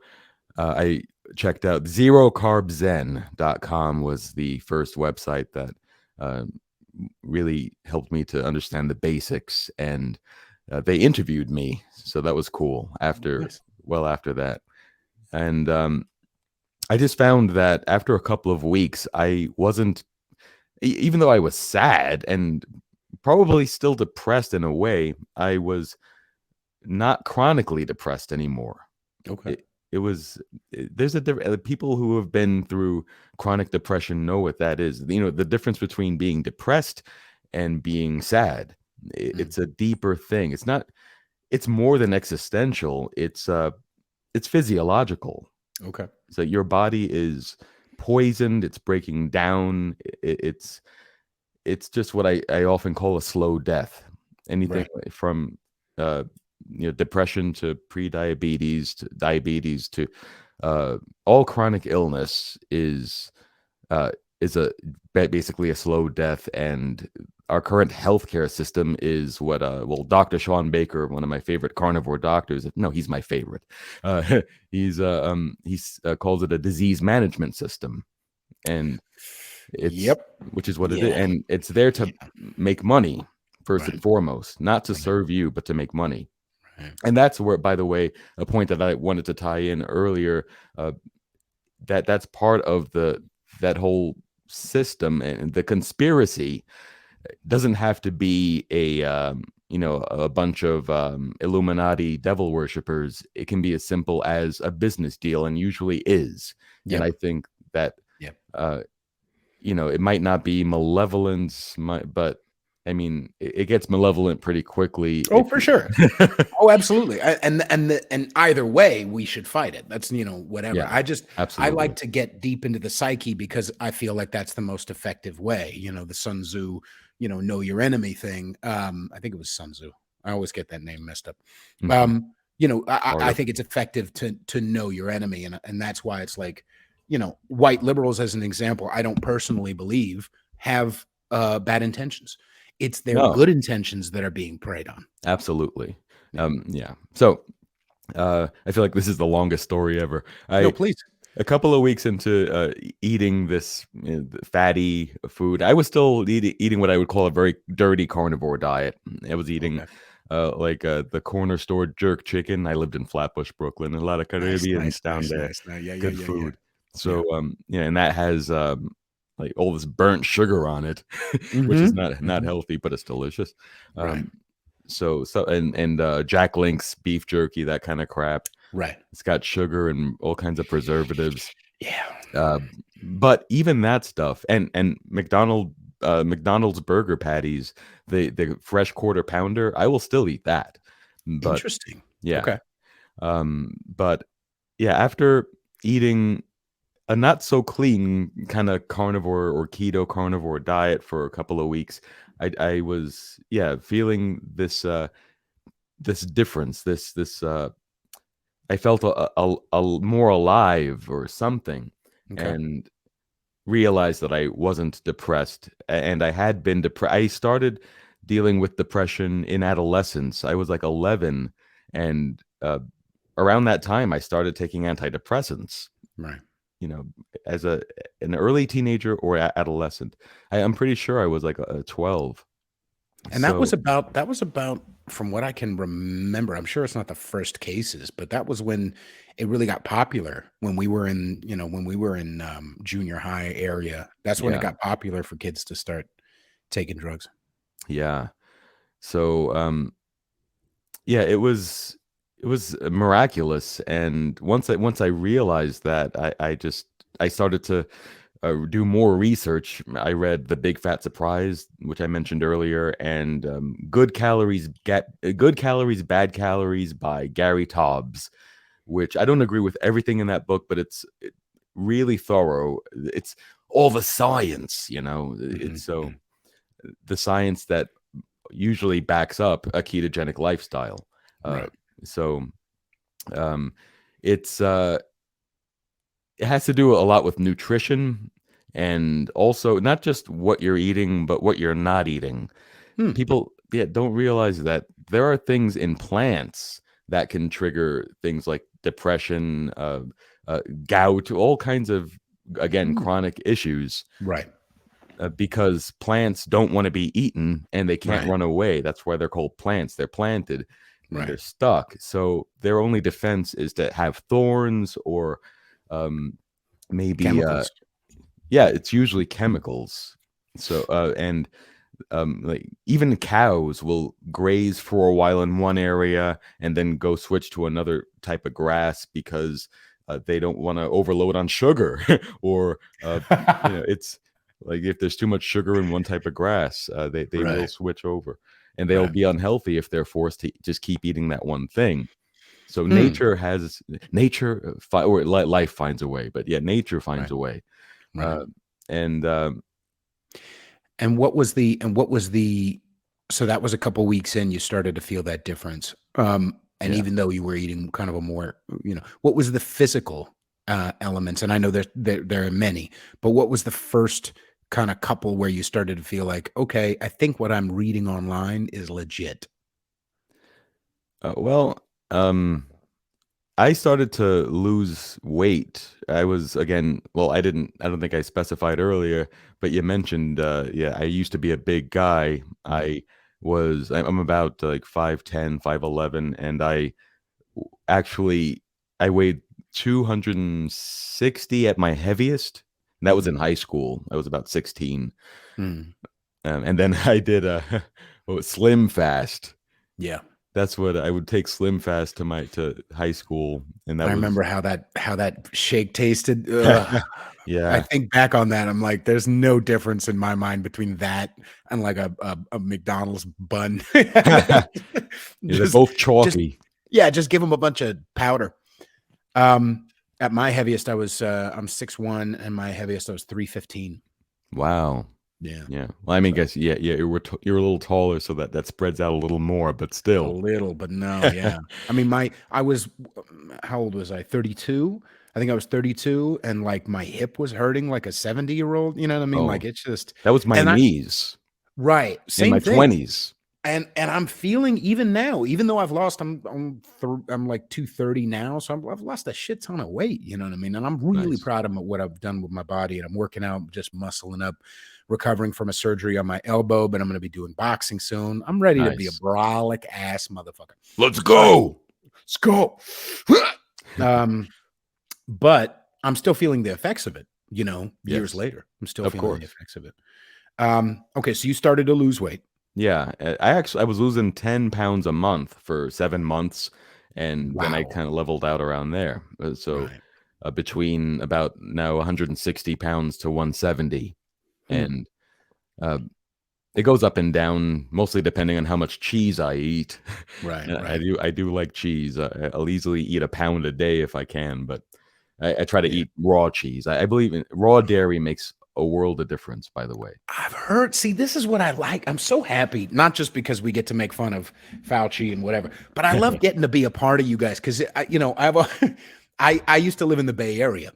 I checked out zerocarbzen.com was the first website that uh, really helped me to understand the basics, and they interviewed me. So that was cool nice. after that. And I just found that after a couple of weeks, I wasn't, even though I was sad and probably still depressed in a way, I was not chronically depressed anymore. Okay. It was, there's a different, people who have been through chronic depression know what that is. The difference between being depressed and being sad. Mm, It's a deeper thing. It's more than existential. It's physiological. okay. So your body is poisoned, it's breaking down. It's just what I often call a slow death. Anything Right. from uh depression to pre-diabetes to diabetes to all chronic illness uh is basically a slow death. And our current healthcare system is what Dr. Sean Baker, one of my favorite carnivore doctors, no, he's my favorite. uh he's calls it a disease management system, and it's Yep. which is what it is, Yeah. and it's there Yeah. to make money first and Right. foremost, not to Right. serve you but to make money. Right. And that's where, by the way, a point that I wanted to tie in earlier, uh, that's part of that whole system. And the conspiracy doesn't have to be a bunch of Illuminati devil worshippers. It can be as simple as a business deal, and usually is. And Yep. I think that Yep. uh, it might not be malevolence, but I mean, it gets malevolent pretty quickly Oh, if for you. sure. Oh, absolutely. And either way, we should fight it. That's, whatever. Yeah, I absolutely. like to get deep into the psyche because I feel like that's the most effective way. The Sun Tzu, know your enemy thing. I think it was Sun Tzu. I always get that name messed up. Mhm. I Harder. think it's effective to know your enemy, and that's why it's like, white liberals, as an example, I don't personally believe have bad intentions. It's their No, good intentions that are being preyed on. absolutely. Yeah. Yeah. So I feel like this is the longest story ever. No, I please. a couple of weeks into eating this fatty food, I was still eating what I would call a very dirty carnivore diet. I was eating Okay. the corner store jerk chicken. I lived in Flatbush, Brooklyn, and a lot of Nice, Caribbeans nice, down nice, there. nice. Yeah, yeah, Good yeah, yeah. food. Yeah. So yeah, and that has like all this burnt sugar on it, which is Mm-hmm. not Mm-hmm. healthy, but it's delicious. Right. Um, so and Jack Link's beef jerky, that kind of crap. Right. It's got sugar and all kinds of preservatives. Yeah. Uh, but even that stuff, and McDonald's burger patties, the fresh quarter pounder, I will still eat that. But Interesting. yeah, Okay. but yeah, after eating a not so clean kind of carnivore or keto carnivore diet for a couple of weeks, I was feeling this difference, this I felt a more alive or something, Okay. and realized that I wasn't depressed, and I had been depressed. I started dealing with depression in adolescence. I was like 11, and around that time, I started taking antidepressants. Right. You know, as an early teenager or adolescent, I'm pretty sure I was like 12. And that was So about from what I can remember. I'm sure it's not the first cases, but that was when it really got popular when we were in, when we were in junior high area. That's when it yeah, got popular for kids to start taking drugs. yeah. So yeah, it was miraculous, and once I realized that, I started to do more research. I read The Big Fat Surprise, which I mentioned earlier, and Good Calories, Bad Calories by Gary Taubes, which I don't agree with everything in that book, but it's really thorough. It's all the science, Hmm. it's so the science that usually backs up a ketogenic lifestyle. Uh, Right. so um, it's it has to do a lot with nutrition, and also not just what you're eating, but what you're not eating. Hmm. People, don't realize that there are things in plants that can trigger things like depression, gout, all kinds of, again, Hmm. chronic issues, Right. because plants don't want to be eaten and they can't Right. run away. That's why they're called plants. They're planted and Right. they're stuck. So their only defense is to have thorns, or um, maybe, Chemicals. yeah, it's usually chemicals. So, and like even cows will graze for a while in one area and then go switch to another type of grass because they don't want to overload on sugar, or it's like if there's too much sugar in one type of grass, they will Right. switch over, and they'll Right. be unhealthy if they're forced to just keep eating that one thing. So Hmm. life finds a way, but yeah, nature finds Right. a way. Right. uh, and And what was the so that was a couple weeks in, you started to feel that difference. And yeah. even though you were eating kind of a more, what was the physical elements? And I know there are many, but what was the first kind of couple where you started to feel like, okay, I think what I'm reading online is legit? Well, I started to lose weight. I was, again, well, I don't think I specified earlier, but you mentioned, yeah, I used to be a big guy. Mhm. I'm about like 5'10", 5'11", and actually, I weighed 260 at my heaviest. And that was in Mhm. high school. I was about 16. Mm. And then I did a Slim Fast. Yeah. That's what I would take, Slim Fast, to high school, and I that was remember how that shake tasted. Ugh. I yeah. think back on that, I'm like, there's no difference in my mind between that and like a McDonald's bun. Yeah, they're Just both just chalky. yeah, just give them a bunch of powder. Um, at my heaviest, I'm 6'1", and my heaviest I was 315. Wow. Yeah, Yeah. Well, I mean, so guess, yeah, you're a little taller, so that spreads out a little more, but a still. little, but no, yeah. I mean, I was how old was I? 32. I think I was 32, and like my hip was hurting like a 70-year-old. You know what I mean? Like Oh, it's just, that was my and I knees right, in same my thing. 20s. and I'm feeling even now, even though I've lost, I'm like 230 now, so I've lost a shit ton of weight. You know what I mean? And I'm really Nice. proud of what I've done with my body, and I'm working out, just muscling up, recovering from a surgery on my elbow, but I'm going to be doing boxing soon. I'm ready to be a Nice. brolic ass motherfucker. Let's go. Let's go. But I'm still feeling the effects of it, you know, years Yes. later. I'm still Of feeling course. the effects of it. Okay, so you started to lose weight. Yeah, I was losing 10 pounds a month for 7 months, and then I Wow. kind of leveled out around there. So Right. between about now 160 pounds to 170, and uh, it goes up and down mostly depending on how much cheese I eat. Right, And right. I do like cheese. I'll easily eat a pound a day if I can, but I try to Yeah. eat raw cheese. I believe in raw dairy makes a world of difference, by the way. I've heard, see, this is what I like. I'm so happy, not just because we get to make fun of Fauci and whatever, but I love getting to be a part of you guys because, you know, I used to live in the Bay Area.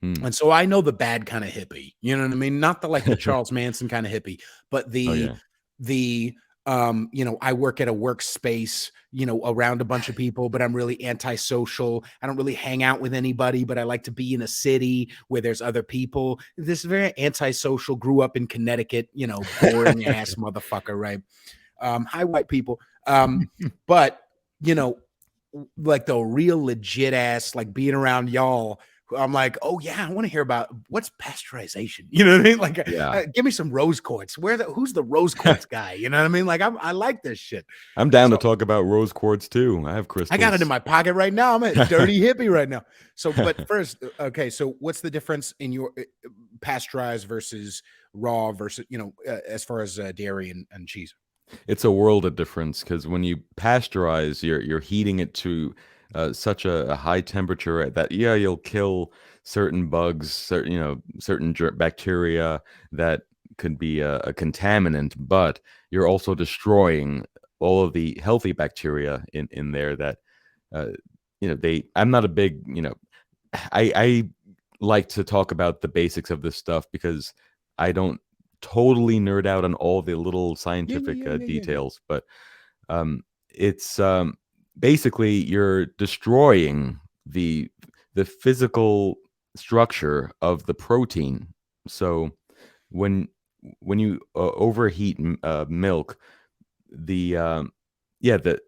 Hmm. And so I know the bad kind of hippie, you know what I mean? Not the like the Charles Manson kind of hippie, but Oh yeah. the you know, I work at a workspace, you know, around a bunch of people, but I'm really antisocial. I don't really hang out with anybody, but I like to be in a city where there's other people. This very antisocial, grew up in Connecticut, you know, boring ass motherfucker, right? Hi, white people. But you know, like the real legit ass, like being around y'all. I'm like, oh yeah, I want to hear about what's pasteurization. You know what I mean? Like, Yeah. give me some rose quartz. Who's the rose quartz guy? You know what I mean? Like, I like this shit. I'm down to So talk about rose quartz too. I have I got it in crystals. my pocket right now. I'm a dirty hippie right now. So, but first, okay. So, what's the difference in your pasteurized versus raw versus as far as dairy and cheese? It's a world of difference because when you pasteurize, you're heating it to such a high temperature that you'll kill certain bugs, certain bacteria that could be a contaminant, but you're also destroying all of the healthy bacteria in there that uh, they. I'm not a big I like to talk about the basics of this stuff because I don't totally nerd out on all the little Yeah, yeah, scientific yeah, yeah, yeah, yeah. details, but it's basically you're destroying the physical structure of the protein. So when you overheat milk, the yeah the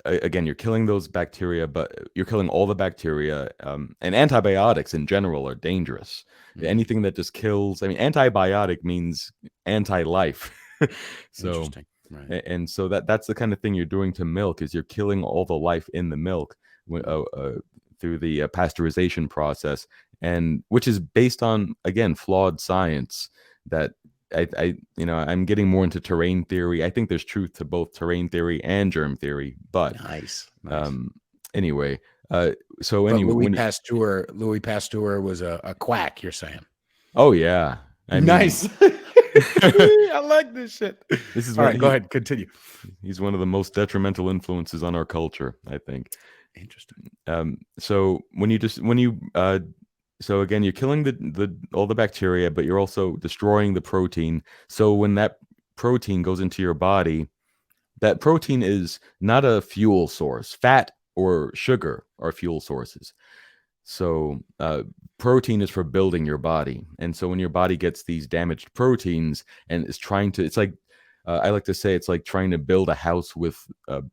again, you're killing those bacteria, but you're killing all the bacteria, and antibiotics in general are dangerous. Mhm. Anything that just kills, I mean, antibiotic means anti-life. So Interesting. Right. and so that's the kind of thing you're doing to milk, is you're killing all the life in the milk through the pasteurization process, and which is based on, again, flawed science that I'm getting more into terrain theory. I think there's truth to both terrain theory and germ theory, but Nice. Nice. um, anyway, uh, so But anyway, Louis Pasteur was a quack, you're saying. oh yeah, I mean, Nice. I like this shit. this is All one right, go ahead. Continue. he's one of the most detrimental influences on our culture, I think. Interesting. So so again, you're killing the all the bacteria, but you're also destroying the protein. So when that protein goes into your body, that protein is not a fuel source. Fat or sugar are fuel sources. So protein is for building your body. And so when your body gets these damaged proteins and is trying to, it's like, I like to say it's like trying to build a house with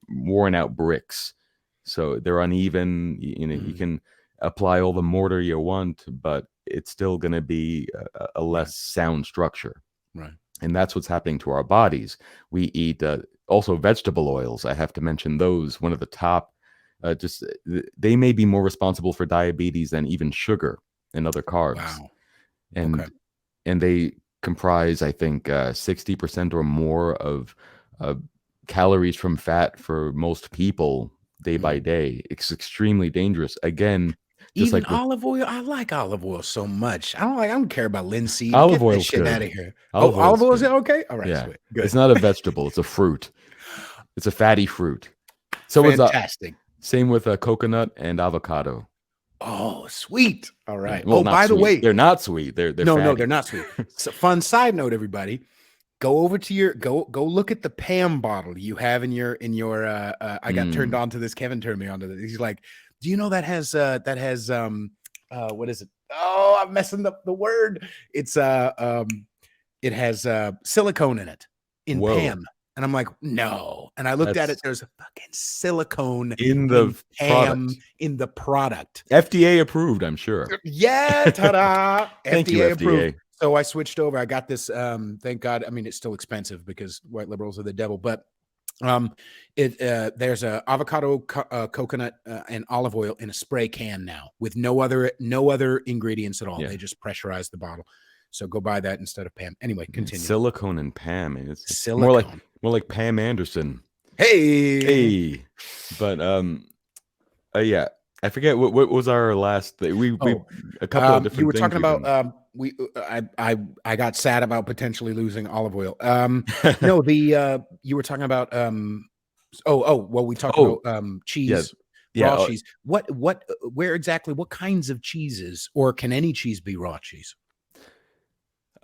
worn out bricks. So they're uneven. You can apply all the mortar you want, but it's still going to be a less Right. sound structure. Right. And that's what's happening to our bodies. We eat also vegetable oils. I have to mention those. One of the top, they may be more responsible for diabetes than even sugar and other carbs. Wow. Okay. And they comprise, I think, 60% or more of uh, calories from fat for most people day by day. It's extremely dangerous. Again, just Even like with olive oil. I like olive oil so much. I don't care about linseed. olive Get that oil's shit out good. of here. Oh, Olive olive oil's oil is good. okay? All right, Yeah. sweet. It's Good. not a vegetable, it's a fruit. It's a fatty fruit. So is Fantastic. same with coconut and avocado. Oh, sweet. All Yeah. right. Well, Oh, not by the sweet. way, They're not sweet. They're no, they're fatty. not sweet. So fun side note, everybody. go over to your go look at the Pam bottle you have in your I got turned on to this. Kevin turned me on to this. He's like, do you know that has what is it? Oh, I'm messing up the word. It's it has silicone in it in Whoa. Pam. And I'm like, no. And I looked at it. There's a fucking silicone in the Pam product. in the product. FDA approved, I'm sure. Yeah, ta-da. Thank you, FDA FDA. approved. So I switched over. I got this. Thank God. I mean, it's still expensive because white liberals are the devil. But there's a avocado, coconut, and olive oil in a spray can now with no other ingredients at all. Yeah. They just pressurize the bottle. So go buy that instead of Pam. Anyway, continue. Silicone and Pam. It's Silicone. more like Pam Anderson. Hey. But yeah, I forget what was our last thing. We a couple of different. You were talking about I got sad about potentially losing olive oil. No, you were talking about well, we talked about cheese. Raw cheese. Where exactly? What kinds of cheeses, or can any cheese be raw cheese?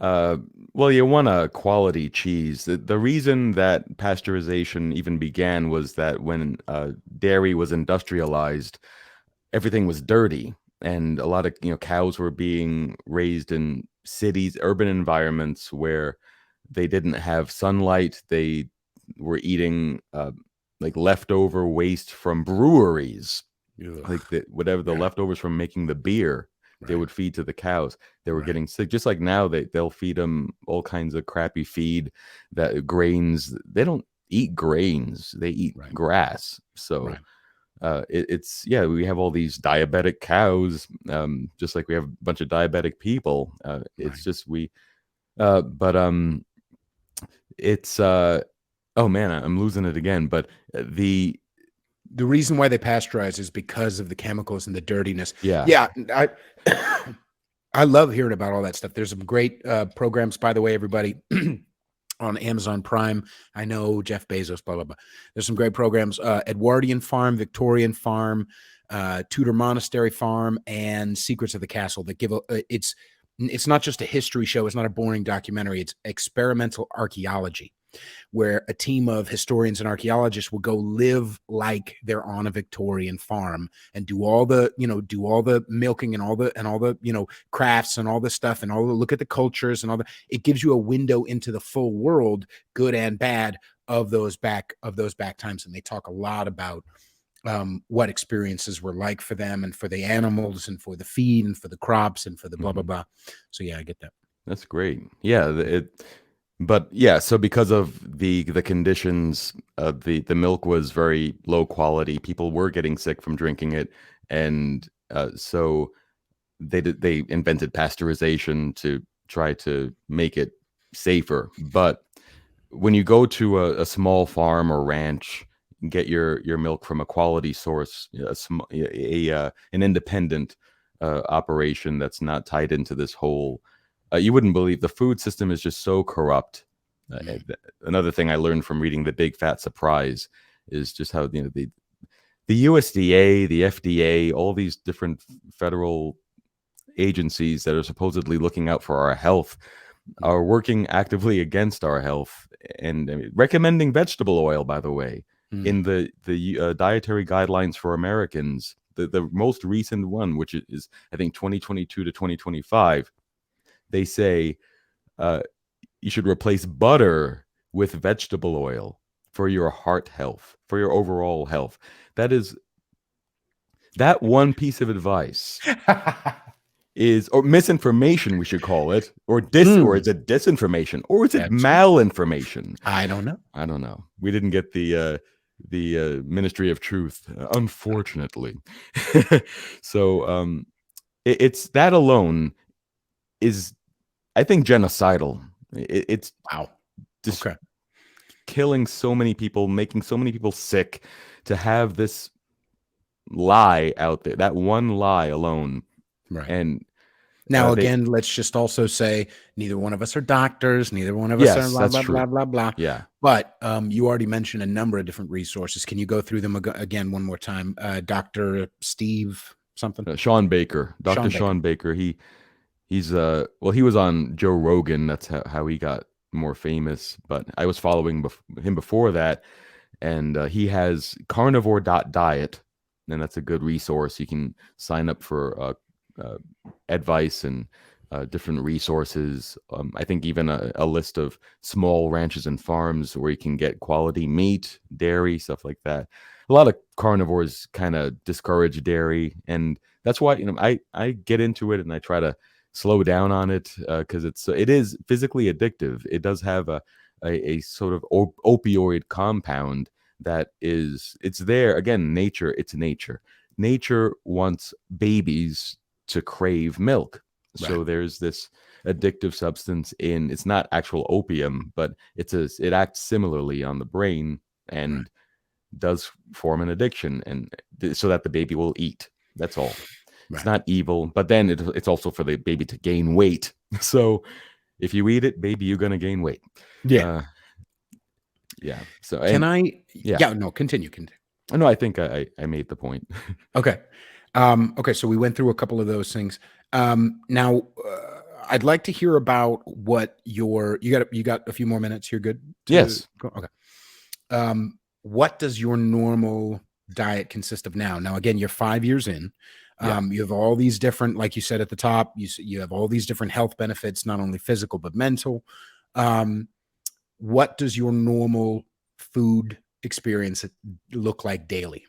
Well, you want a quality cheese. The reason that pasteurization even began was that when dairy was industrialized, everything was dirty, and a lot of cows were being raised in cities, urban environments where they didn't have sunlight. They were eating like leftover waste from breweries, like whatever the leftovers from making the beer. They would feed to the cows. They were getting sick. Just like now, they'll feed them all kinds of crappy feed, that grains. They don't eat grains. They eat grass. So it's we have all these diabetic cows, just like we have a bunch of diabetic people. It's just it's oh man, I'm losing it again. But the reason why they pasteurize is because of the chemicals and the dirtiness. Yeah. I love hearing about all that stuff. There's some great programs, by the way, everybody, on Amazon Prime. I know Jeff Bezos, blah, blah, blah. There's some great programs. Edwardian Farm, Victorian Farm, Tudor Monastery Farm, and Secrets of the Castle that give it's not just a history show. It's not a boring documentary. It's experimental archaeology, where a team of historians and archaeologists will go live like they're on a Victorian farm and do all the milking and all the crafts and all the stuff and look at the cultures and all that. It gives you a window into the full world, good and bad, of those back times. And they talk a lot about what experiences were like for them and for the animals and for the feed and for the crops and for the blah, blah, blah. So yeah, I get that. That's great. Yeah. But yeah, so because of the conditions, the milk was very low quality. People were getting sick from drinking it, and so they invented pasteurization to try to make it safer. But when you go to a small farm or ranch, get your milk from a quality source, an independent operation that's not tied into this whole. You wouldn't believe the food system is just so corrupt. Another thing I learned from reading The Big Fat Surprise is just how the USDA, the FDA, all these different federal agencies that are supposedly looking out for our health are working actively against our health and recommending vegetable oil, by the way, in the Dietary Guidelines for Americans, the most recent one, which is I think 2022 to 2025. They say you should replace butter with vegetable oil for your heart health, for your overall health. That one piece of advice or misinformation, we should call it, or is it disinformation, or is it malinformation? I don't know. We didn't get the Ministry of Truth, unfortunately. So it's that alone is, I think, genocidal. It's just killing so many people, making so many people sick, to have this lie out there, that one lie alone. Right. And now, again, let's just also say neither one of us are doctors. Neither one of us are blah, blah, blah, blah, blah. Yeah. But you already mentioned a number of different resources. Can you go through them again one more time? Dr. Steve something? Sean Baker. Dr. Sean Baker. He was on Joe Rogan. That's how he got more famous, but I was following him before that, and he has carnivore.diet, and that's a good resource. You can sign up for advice and different resources. I think even a list of small ranches and farms where you can get quality meat, dairy, stuff like that. A lot of carnivores kind of discourage dairy, and that's why I get into it and I try to slow down on it because it is physically addictive. It does have a sort of opioid compound that it's there again. It's nature. Nature wants babies to crave milk. Right. So there's this addictive substance in it's not actual opium, but it acts similarly on the brain and does form an addiction, and so that the baby will eat. That's all. It's not evil, but then it's also for the baby to gain weight. So if you eat it, baby, you're gonna gain weight. Yeah. Yeah. So No, continue. No, I think I made the point. Okay. Okay. So we went through a couple of those things. Now, I'd like to hear about what you got a few more minutes. You're good. Yes. Go? Okay. What does your normal diet consist of now? Now, again, you're 5 years in. You have all these different, like you said at the top, you have all these different health benefits, not only physical, but mental. What does your normal food experience look like daily?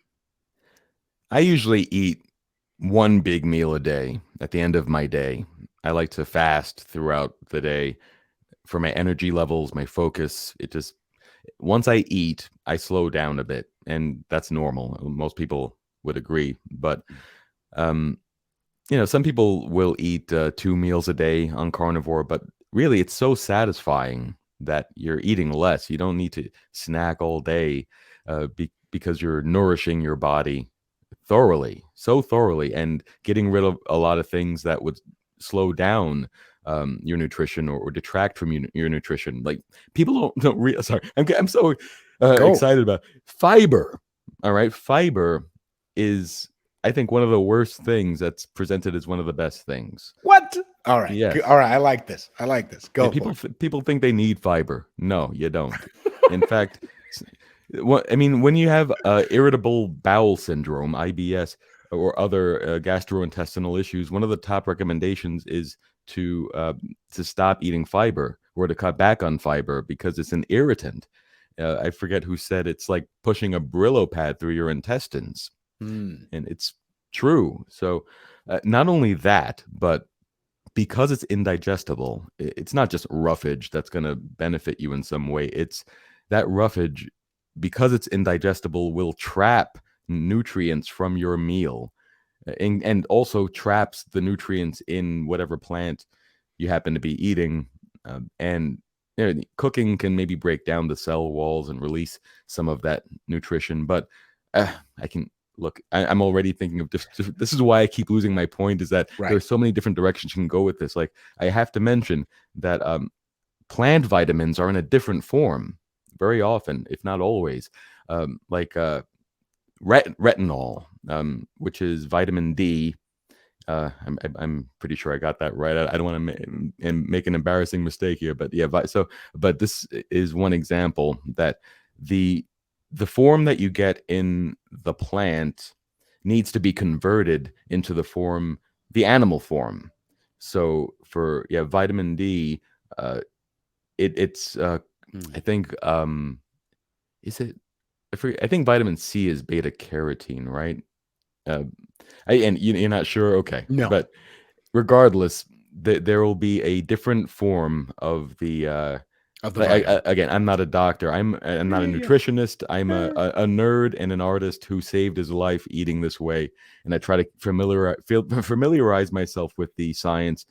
I usually eat one big meal a day at the end of my day. I like to fast throughout the day for my energy levels, my focus. Once I eat, I slow down a bit, and that's normal. Most people would agree, but some people will eat 2 meals a day on carnivore, but really it's so satisfying that you're eating less. You don't need to snack all day because you're nourishing your body so thoroughly, and getting rid of a lot of things that would slow down your nutrition or detract from your nutrition. Like people don't sorry, I'm so excited about fiber. All right, fiber is, I think, one of the worst things that's presented as one of the best things. What? All right. Yes. All right. I like this. Go. Yeah, people think they need fiber. No, you don't. In fact, when you have irritable bowel syndrome, IBS, or other gastrointestinal issues, one of the top recommendations is to stop eating fiber or to cut back on fiber because it's an irritant. I forget who said it's like pushing a Brillo pad through your intestines. And it's true. So not only that, but because it's indigestible, it's not just roughage that's going to benefit you in some way. It's that roughage, because it's indigestible, will trap nutrients from your meal and also traps the nutrients in whatever plant you happen to be eating. And cooking can maybe break down the cell walls and release some of that nutrition. But I'm already thinking of this is why I keep losing my point, is that there's so many different directions you can go with this. Like, I have to mention that plant vitamins are in a different form very often, if not always, like retinol, which is vitamin D. I'm pretty sure I got that right. I don't want to make an embarrassing mistake here, but yeah. But this is one example that the form that you get in the plant needs to be converted into the animal form. So for vitamin D, it's I think is it? I think vitamin C is beta carotene, right? And you're not sure, okay? No, but regardless, there will be a different form of the. Again, I'm not a doctor. I'm not a nutritionist. I'm a nerd and an artist who saved his life eating this way, and I try to familiarize myself with the science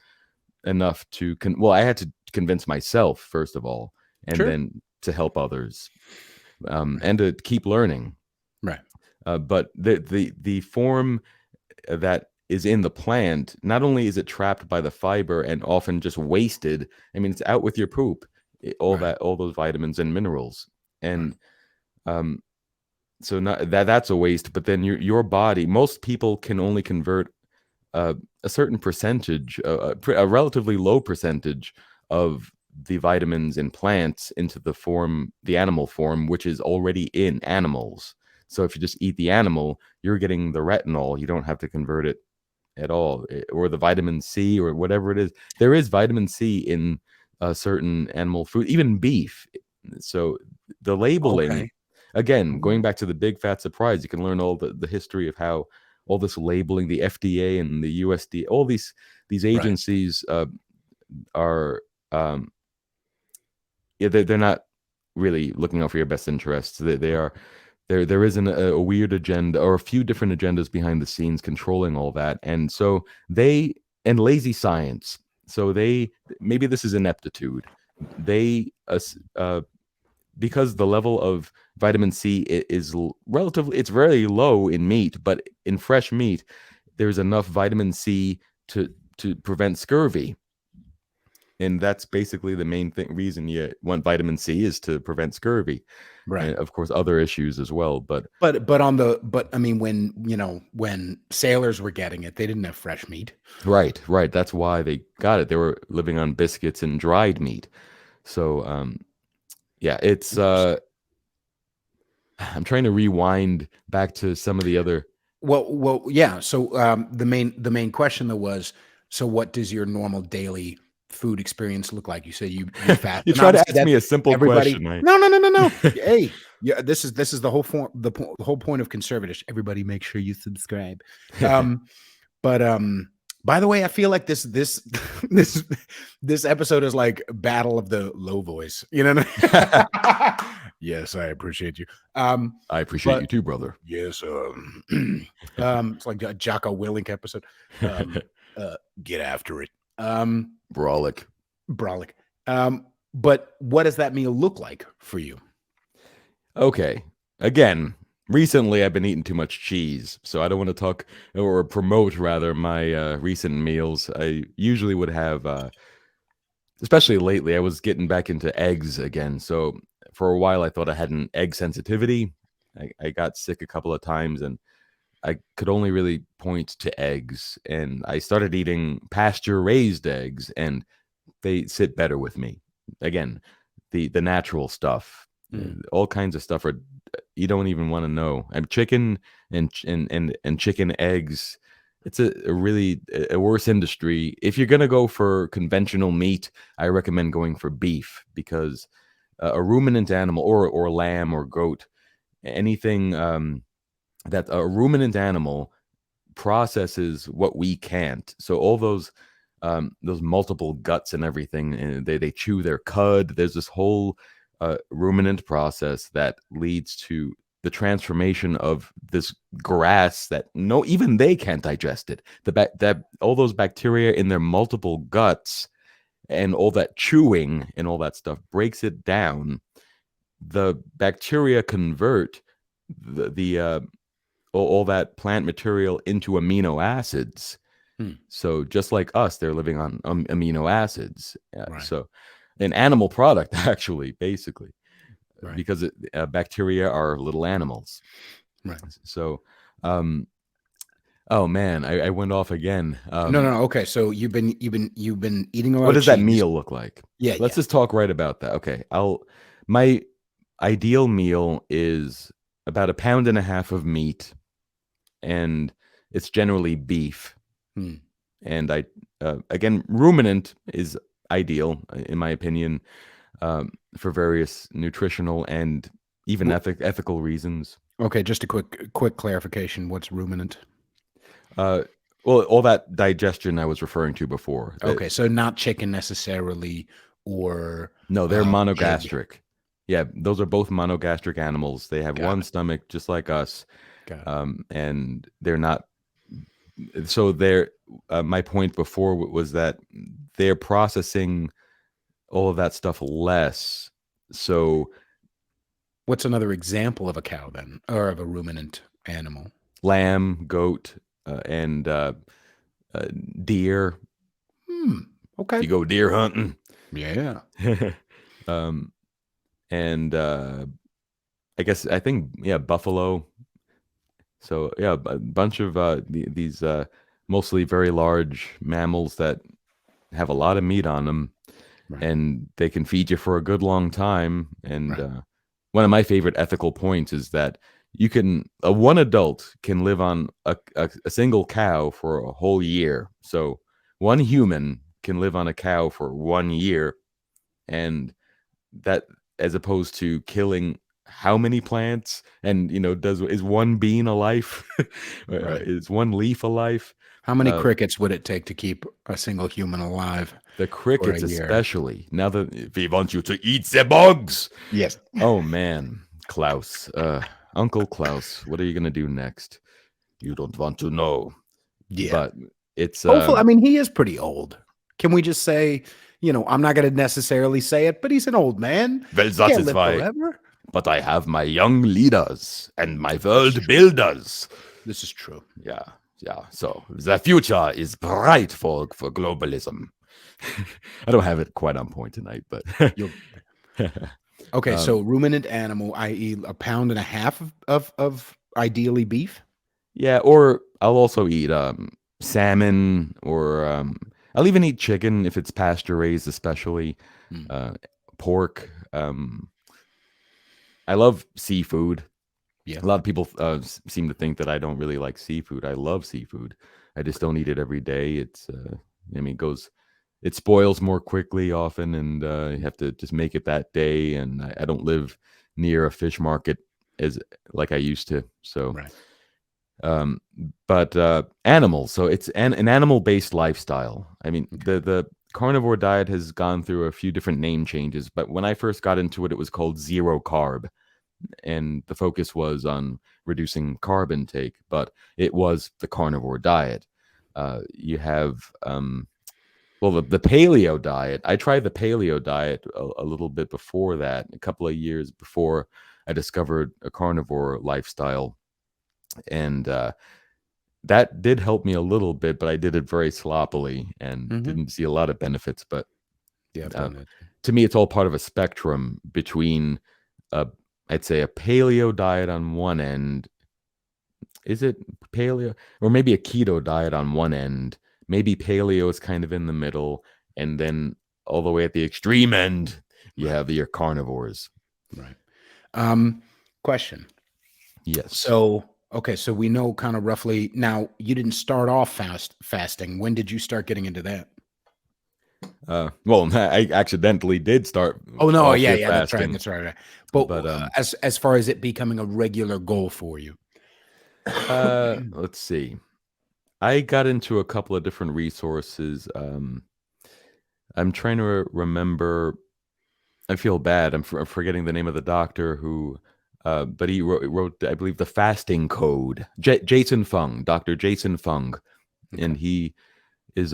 enough to I had to convince myself first of all, and then to help others, and to keep learning. Right. But the form that is in the plant, not only is it trapped by the fiber and often just wasted. I mean, it's out with your poop. All those vitamins and minerals, and so that's a waste. But then your body, most people can only convert a certain percentage, a relatively low percentage of the vitamins in plants into the animal form, which is already in animals. So if you just eat the animal, you're getting the retinol. You don't have to convert it at all, or the vitamin C or whatever it is. There is vitamin C in certain animal food, even beef. So the labeling, Okay. again, Mhm. going back to the big fat surprise, you can learn all the history of how all this labeling, the FDA and the USD, all these Right. agencies are yeah, they're not really looking out for your best interests. They are there isn't a weird agenda or a few different agendas behind the scenes controlling all that, and so they and lazy science. So they maybe this is ineptitude. They because the level of vitamin C is relatively it's very low in meat, but in fresh meat there's enough vitamin C to prevent scurvy, and that's basically the main reason you want vitamin C is to prevent scurvy, Right. and of course other issues as well. But But I mean, when when sailors were getting it, they didn't have fresh meat. right, that's why they got it. They were living on biscuits and dried meat. So yeah, it's Interesting. I'm trying to rewind back to some of the other. Well, yeah. So the main question though was, so what does your normal daily food experience look like? You say you fast, You and try to obviously ask me that's a simple everybody. question. No, no, no, no, no. Hey, yeah. This is the whole the whole point of conservative. Everybody, make sure you subscribe. Um, But by the way, I feel like this this this episode is like battle of the low voice. You know? Yes, I appreciate you. I appreciate But you too, brother. yes, it's like a Jocko Willink episode. Um, get after it. Brolic. Brolic. But what does that meal look like for you? Okay. Again, recently I've been eating too much cheese, so I don't want to talk or promote rather my recent meals. I usually would have, especially lately, I was getting back into eggs again. So for a while, I thought I had an egg sensitivity. I got sick a couple of times, and I could only really point to eggs. And I started eating pasture raised eggs, and they sit better with me. Again, the natural stuff, Mm, all kinds of stuff are you don't even want to know. And chicken and chicken eggs. It's a really a worse industry. If you're gonna go for conventional meat, I recommend going for beef because a ruminant animal or lamb or goat, anything that a ruminant animal processes what we can't. So all those multiple guts and everything, and they chew their cud. There's this whole ruminant process that leads to the transformation of this grass that no even they can't digest it. That all those bacteria in their multiple guts and all that chewing and all that stuff breaks it down. The bacteria convert the all that plant material into amino acids. mm, So just like us, they're living on amino acids. right, So an animal product, actually, basically, right, because bacteria are little animals. right. So, um, oh man, I went off again. No, no, no. Okay, so you've been eating a lot What of does that cheese. meal look like? Yeah, Let's yeah. just talk right about that. Okay, my ideal meal is about a pound and a half of meat, and it's generally beef. Mm, And I again, ruminant is ideal in my opinion, for various nutritional and even w- ethical reasons. okay, just a quick clarification. What's ruminant? uh, well, all that digestion I was referring to before, Okay, so not chicken necessarily, or no, they're pig. monogastric. Yeah, those are both monogastric animals. They have Got one it. stomach just like us, Got it. and they're not so they're my point before was that they're processing all of that stuff less. So What's another example of a cow then, or of a ruminant animal? lamb, goat, and uh, deer. Hmm. If Okay. you go deer hunting, Yeah. um, and I think yeah, buffalo. So yeah, a bunch of these mostly very large mammals that have a lot of meat on them. Right. and they can feed you for a good long time. And Right. one of my favorite ethical points is that one adult can live on a single cow for a whole year. So one human can live on a cow for 1 year, and that, as opposed to killing how many plants, and is one bean a life? Right. Is one leaf a life? How many uh, crickets would it take to keep a single human alive the for a crickets, year? especially now that if he wants you to eat the bugs. Yes. Oh man, Klaus, Uncle Klaus, what are you gonna do next? You don't want to know. Yeah. But it's Hopefully, I mean, he is pretty old. Can we just say, I'm not going to necessarily say it, but he's an old man. well, He that can't is live why. forever. But I have my young leaders and my That's world true. builders. This is true. Yeah, yeah. So the future is bright for globalism. I don't have it quite on point tonight, but Okay, so ruminant animal, i.e., a pound and a half of ideally beef. yeah. Or I'll also eat salmon, or I'll even eat chicken if it's pasture raised, especially Hmm. pork. I love seafood. Yeah. A lot of people seem to think that I don't really like seafood. I love seafood. I just don't eat it every day. I mean, it spoils more quickly often, and you have to just make it that day. And I don't live near a fish market as like I used to. So, Right. um, but animals. So it's an animal-based lifestyle. I mean, Okay. the carnivore diet has gone through a few different name changes, but when I first got into it, it was called zero carb, and the focus was on reducing carb intake, but it was the carnivore diet. You have the paleo diet. I tried the paleo diet a little bit before that, a couple of years before I discovered a carnivore lifestyle, and that did help me a little bit, but I did it very sloppily and Mm-hmm. didn't see a lot of benefits. But Yeah, I've uh, done that. to me, it's all part of a spectrum between a, I'd say, a paleo diet on one end. Is it paleo, or maybe a keto diet on one end? Maybe paleo is kind of in the middle, and then all the way at the extreme end, you Right. have your carnivores. Right. Question. Yes. So, okay, so we know kind of roughly. Now, you didn't start off fasting. When did you start getting into that? Well, I accidentally did start Oh no, off yeah, with yeah, that's right, fasting, that's right, right. But but as far as it becoming a regular goal for you, let's see. I got into a couple of different resources. I'm trying to remember. I feel bad. I'm forgetting the name of the doctor who, but he wrote, I believe, the fasting code. Jason Fung, Dr. Jason Fung, okay, and he is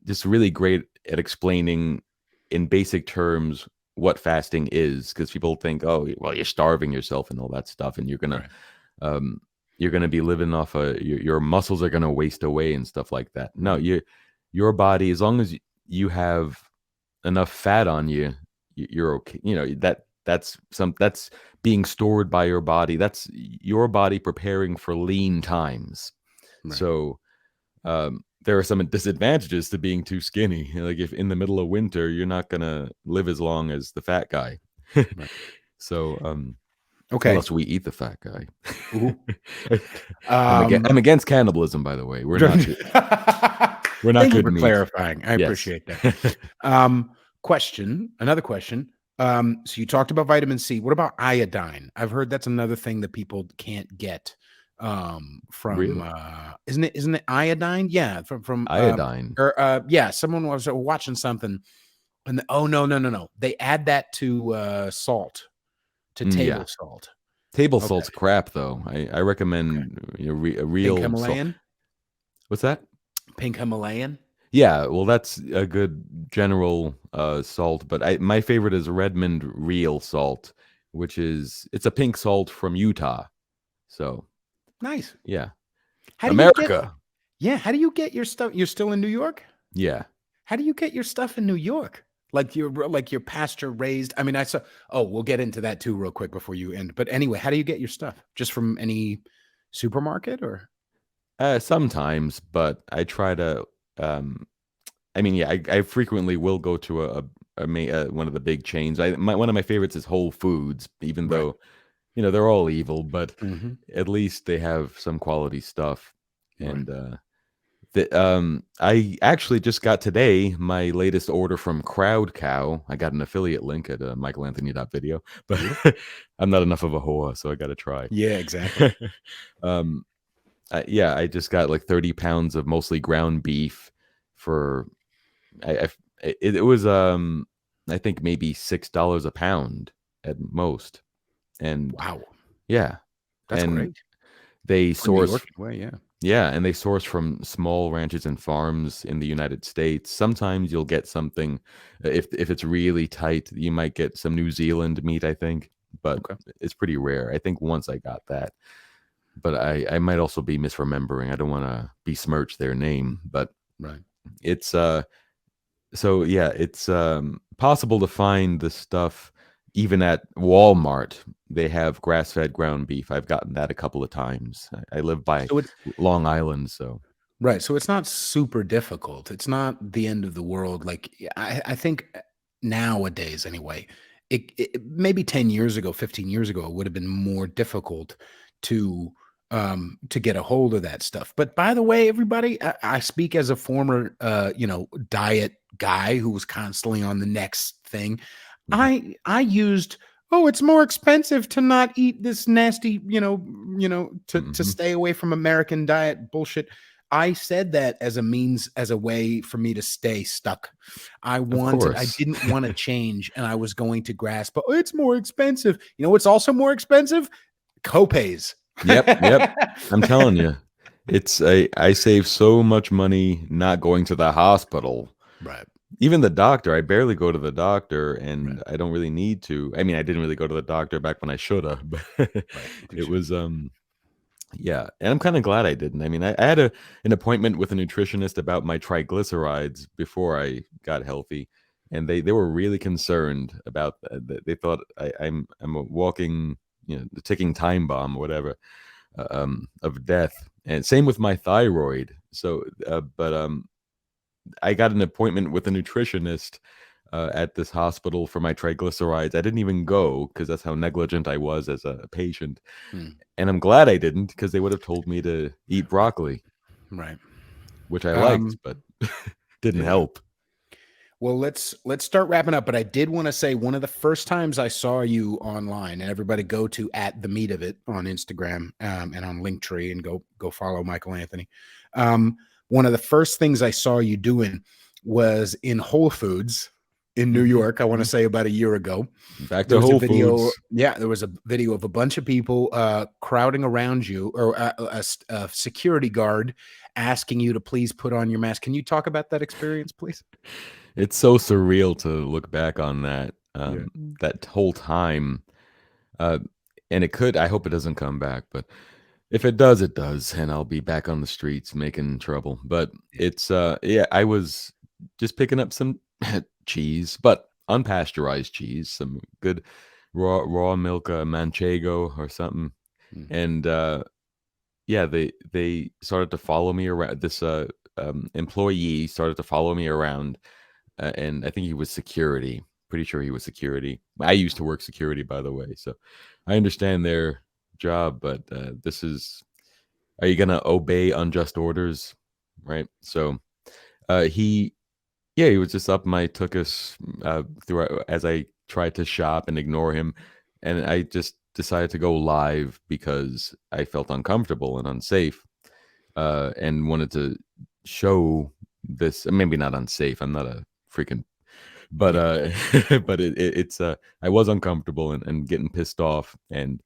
just really great at explaining in basic terms what fasting is, because people think, oh, well, you're starving yourself and all that stuff, and right, um, you're gonna be living off your muscles are gonna waste away and stuff like that. No, right, your body, as long as you have enough fat on you, you're okay. That's being stored by your body. That's your body preparing for lean times. right, So there are some disadvantages to being too skinny. Like if in the middle of winter, you're not gonna live as long as the fat guy. right. So Okay. unless we eat the fat guy. Ooh. I'm against cannibalism, by the way. We're not Thank you good for meat. clarifying. I Yes. appreciate that. Another question. So you talked about vitamin C. What about iodine? I've heard that's another thing that people can't get from Really? isn't it iodine? Yeah, from Iodine. or yeah, someone was watching something and oh no. They add that to salt, to Yeah. table salt. Table Okay. salt's crap, though. I Okay. recommend a Pink real salt. Himalayan? What's that? Pink Himalayan? Yeah, well, that's a good general salt, but my favorite is Redmond Real Salt, which it's a pink salt from Utah. So Nice. yeah, How do you get America. Yeah, how do you get your stuff? You're still in New York? Yeah. How do you get your stuff in New York? Like your pasture raised. I mean, I saw we'll get into that too real quick before you end. But anyway, how do you get your stuff? Just from any supermarket or Sometimes, but I try to. I mean, yeah, I frequently will go to one of the big chains. One of my favorites is Whole Foods, even Right. though they're all evil, but Hmm. at least they have some quality stuff. Right. And I actually just got today my latest order from Crowd Cow. I got an affiliate link at michaelanthony.video, but Beautiful. I'm not enough of a whore, so I got to try. Yeah, exactly. um, yeah, I just got like 30 pounds of mostly ground beef for I it was I think maybe $6 a pound at most, and Wow. yeah, That's and great. they For New source York anyway, yeah. yeah, and they source from small ranches and farms in the United States. Sometimes you'll get something if it's really tight, you might get some New Zealand meat, I think, but Okay. it's pretty rare. I think once I got that, but I might also be misremembering. I don't want to besmirch their name, but Right. it's so yeah, it's possible to find the stuff even at Walmart. They have grass-fed ground beef. I've gotten that a couple of times. I live by So it's Long Island, so right. So it's not super difficult. It's not the end of the world. Like I think nowadays, anyway, maybe 10 years ago, 15 years ago, it would have been more difficult to to get a hold of that stuff. But by the way, everybody, I speak as a former diet guy who was constantly on the next thing. mhm, I used, oh, it's more expensive to not eat this nasty, to mhm. stay away from American diet bullshit. I said that as a means, as a way for me to stay stuck. Of I course. didn't want to change, and I was going to grasp, but it's more expensive. You know what's also more expensive? Copays. Yep, yep. I'm telling you, I save so much money not going to the hospital. Right, Even the doctor, I barely go to the doctor, right, and I don't really need to. I mean, I didn't really go to the doctor back when I shoulda, but right. it Touche. was yeah, and I'm kind of glad I didn't. I mean, I had an appointment with a nutritionist about my triglycerides before I got healthy, and they were really concerned about that. They thought I'm a walking, the ticking time bomb or whatever, of death. And same with my thyroid. So, but I got an appointment with a nutritionist at this hospital for my triglycerides. I didn't even go because that's how negligent I was as a patient. Hmm. And I'm glad I didn't because they would have told me to eat Right, broccoli, right. which I liked, Um, but didn't yeah. help. Well, let's start wrapping up. But I did want to say one of the first times I saw you online, and everybody go to at the meat of it on Instagram and on Linktree, and go follow Michael Anthony. Um, One of the first things I saw you doing was in Whole Foods in New York. I want to Mhm. say about a year ago. Back There to was a Whole video. Foods. Yeah, there was a video of a bunch of people crowding around you, or a security guard asking you to please put on your mask. Can you talk about that experience, please? It's so surreal to look back on Yeah. that whole time. Uh, and it could, I hope it doesn't come back, but if it does, it does, and I'll be back on the streets making trouble. But it's yeah, I was just picking up some cheese, but unpasteurized cheese, some good raw milk manchego or something. Mhm. And yeah, they started to follow me around. This employee started to follow me around, and I think he was security. Pretty sure he was security. I used to work security, by the way, so I understand their job. But this is, are you gonna obey unjust orders, right? So he, yeah, he was just up my took us through as I tried to shop and ignore him, and I just decided to go live because I felt uncomfortable and unsafe, and wanted to show this. Maybe not unsafe. I'm not a freaking, but Yeah. but it's I was uncomfortable and getting pissed off, and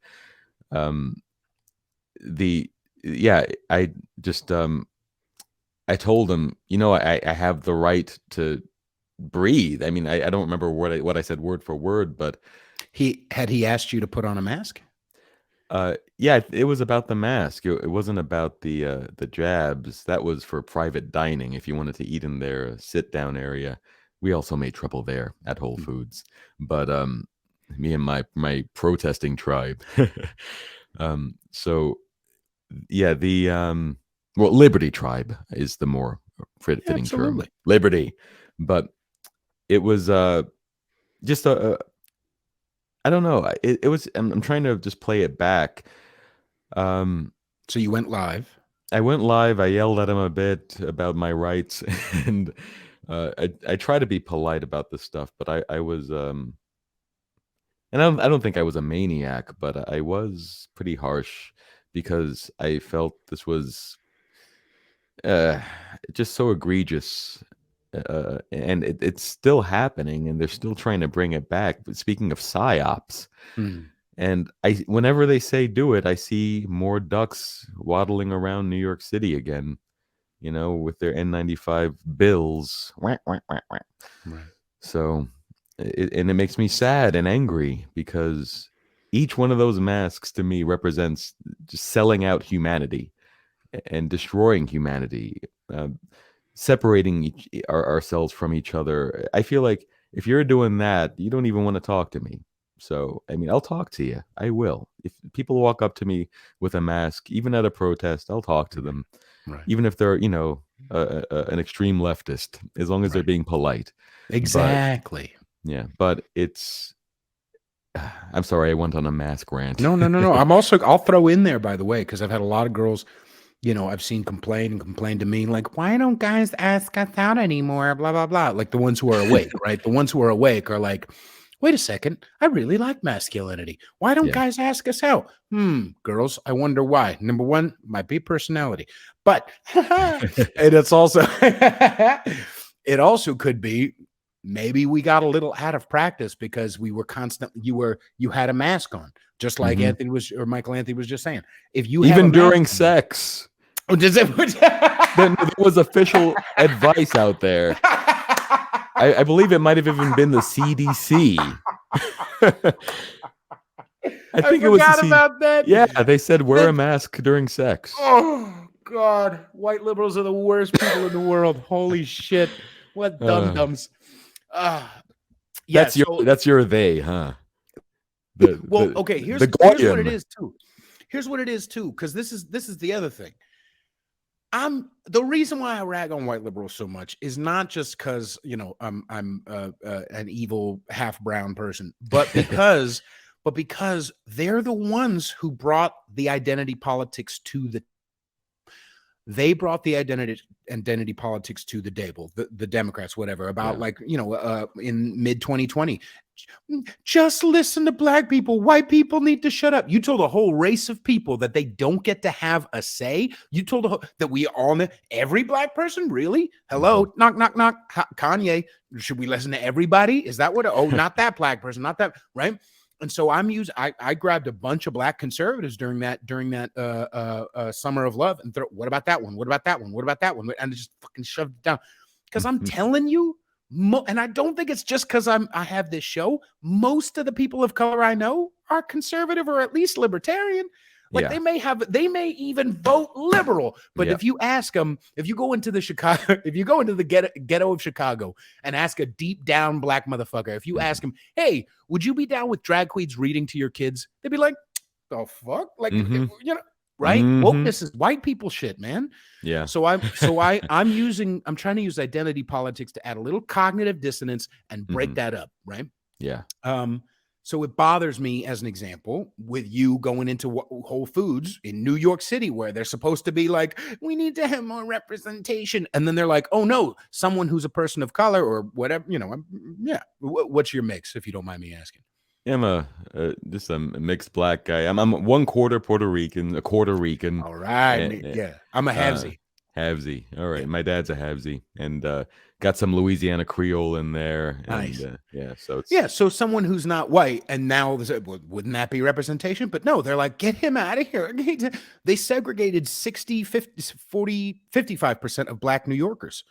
um the yeah, I just I told him, I have the right to breathe. I mean, I don't remember what I said word for word, but He asked you to put on a mask? yeah, it was about the mask. It wasn't about the jabs. That was for private dining. If you wanted to eat in their sit down area, we also made trouble there at Whole Mm. Foods. But me and my protesting tribe. So yeah, the well, Liberty Tribe is the more fitting term. Absolutely. Liberty. But it was just I don't know. It was. I'm trying to just play it back. Um, So you went live. I went live. I yelled at him a bit about my rights, and I try to be polite about this stuff, but I was and I don't think I was a maniac, but I was pretty harsh because I felt this was uh, just so egregious. And it's still happening, and they're still trying to bring it back. But speaking of psyops, Mm. and whenever they say do it, I see more ducks waddling around New York City again, with their N95 bills. Wah, wah, wah, wah. Right. So, and it makes me sad and angry because each one of those masks to me represents just selling out humanity and destroying humanity, separating ourselves from each other. I feel like if you're doing that, you don't even want to talk to me. So, I mean, I'll talk to you. I will. If people walk up to me with a mask, even at a protest, I'll talk to them, Right. even if they're, an extreme leftist, as long as they're Right. being polite. Exactly. But it's. I'm sorry, I went on a mask rant. No. I'll throw in there, by the way, because I've had a lot of girls, I've seen complain to me, like, why don't guys ask us out anymore? Blah, blah, blah. Like the ones who are awake, right? The ones who are awake are like, wait a second, I really like masculinity. Why don't Yeah. guys ask us out? Girls, I wonder why. Number one, might be personality. But and it's also it also could be maybe we got a little out of practice because we were you had a mask on, just like Michael Anthony was just saying. If you even during sex, does it? there was official advice out there. I believe it might have even been the CDC. I think it was about that. Yeah, they said wear a mask during sex. Oh God, white liberals are the worst people in the world. Holy shit, what dum-dums. Yeah, that's your they, huh? Okay, here's what it is too. Here's what it is too, because this is the other thing. The reason why I rag on white liberals so much is not just because I'm an evil half brown person, but because they're the ones who brought the identity politics to the. They brought the identity politics to the table, the Democrats, whatever, about in mid 2020. Just listen to black people. White people need to shut up. You told a whole race of people that they don't get to have a say. You told that we all know every black person. Really? Hello, knock, knock, knock. Kanye. Should we listen to everybody? Is that what? Oh, not that black person, not that, right? And so I grabbed a bunch of black conservatives during that summer of love and what about that one? What about that one? What about that one? And just fucking shoved it down. Because I'm telling you, and I don't think it's just because I have this show. Most of the people of color I know are conservative or at least libertarian. Like they may even vote liberal, but if you ask them, if you go into the ghetto of Chicago and ask a deep down black motherfucker, if you ask him, hey, would you be down with drag queens reading to your kids? They'd be like, the fuck? Like, right? Wokeness is white people shit, man. Yeah. So I'm trying to use identity politics to add a little cognitive dissonance and break that up, right? Yeah. So it bothers me, as an example, with you going into Whole Foods in New York City, where they're supposed to be like, we need to have more representation. And then they're like, oh, no, someone who's a person of color or whatever, What's your mix, if you don't mind me asking? I'm just a mixed black guy. I'm 1/4 Puerto Rican, a quarter Rican. All right. I'm a Havesy. Havesy. All right. My dad's a Havesy, and got some Louisiana Creole in there. Nice. And, so it's so someone who's not white, and now wouldn't that be representation? But no, they're like, get him out of here. They segregated 60, 50, 40, 55% of black New Yorkers.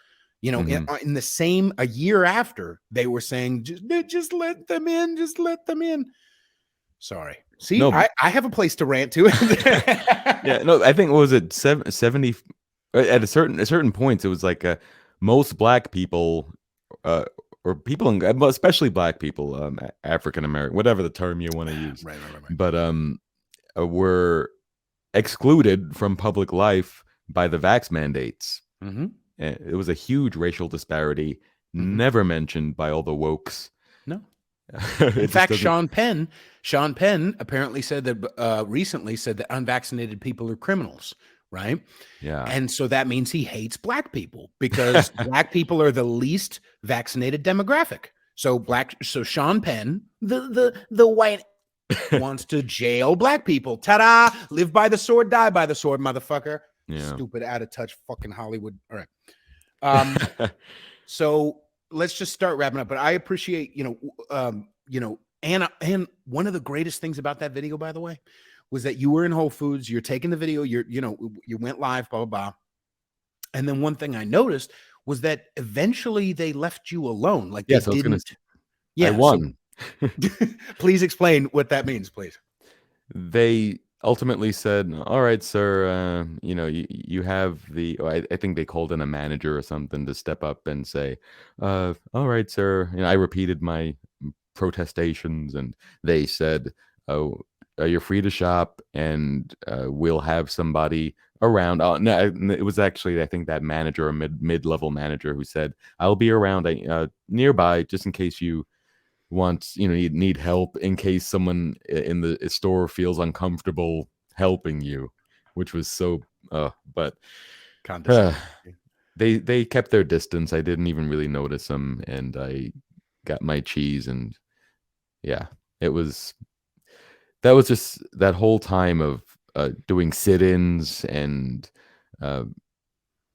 In the same, a year after, they were saying, just let them in, just let them in. Sorry. See, no, I have a place to rant to. I think, what was it, 70, at a certain points, it was like most black people, or people, especially black people, African American, whatever the term you want to use, right. But were excluded from public life by the vax mandates. It was a huge racial disparity, never mentioned by all the wokes. No. In It just fact, doesn't. Sean Penn apparently said that recently said that unvaccinated people are criminals, right? Yeah. And so that means he hates black people because black people are the least vaccinated demographic. So Sean Penn, the white, wants to jail black people. Ta-da! Live by the sword, die by the sword, motherfucker. Yeah. Stupid, out of touch, fucking Hollywood. All right. So let's just start wrapping up. But I appreciate, and one of the greatest things about that video, by the way, was that you were in Whole Foods, you're taking the video, you went live, blah, blah, blah. And then one thing I noticed was that eventually they left you alone. Like they Yes, I was gonna. didn't. I Yeah. So won. please explain what that means, please. They ultimately said, "All right, sir. You have the." I think they called in a manager or something to step up and say, "All right, sir." I repeated my protestations, and they said, "Oh, you're free to shop, and we'll have somebody around." No, it was actually, I think, that manager, a mid-level manager, who said, "I'll be around nearby just in case you want, you need help, in case someone in the store feels uncomfortable helping you," which was so. But Condescending. they kept their distance. I didn't even really notice them, and I got my cheese, and yeah, it was that was just that whole time of doing sit-ins, and uh,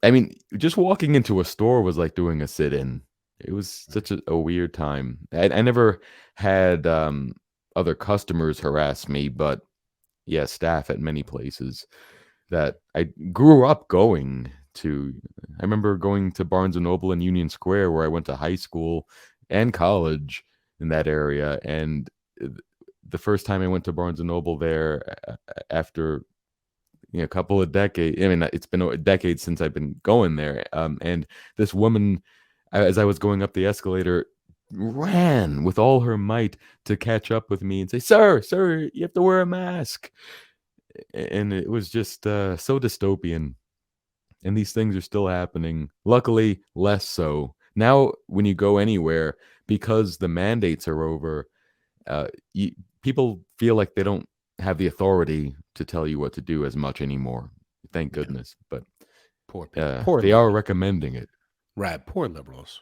I mean, just walking into a store was like doing a sit-in. It was such a weird time. I never had other customers harass me, but yeah, staff at many places that I grew up going to. I remember going to Barnes and Noble in Union Square, where I went to high school and college in that area. And the first time I went to Barnes and Noble there, after a couple of decades. I mean, it's been a decade since I've been going there. And this woman, as I was going up the escalator, ran with all her might to catch up with me and say, "Sir, you have to wear a mask." And it was just so dystopian. And these things are still happening. Luckily, less so. Now, when you go anywhere, because the mandates are over, uh, you, people feel like they don't have the authority to tell you what to do as much anymore. Thank goodness. But Poor people. Poor they are liberals. recommending it. Right. Poor liberals.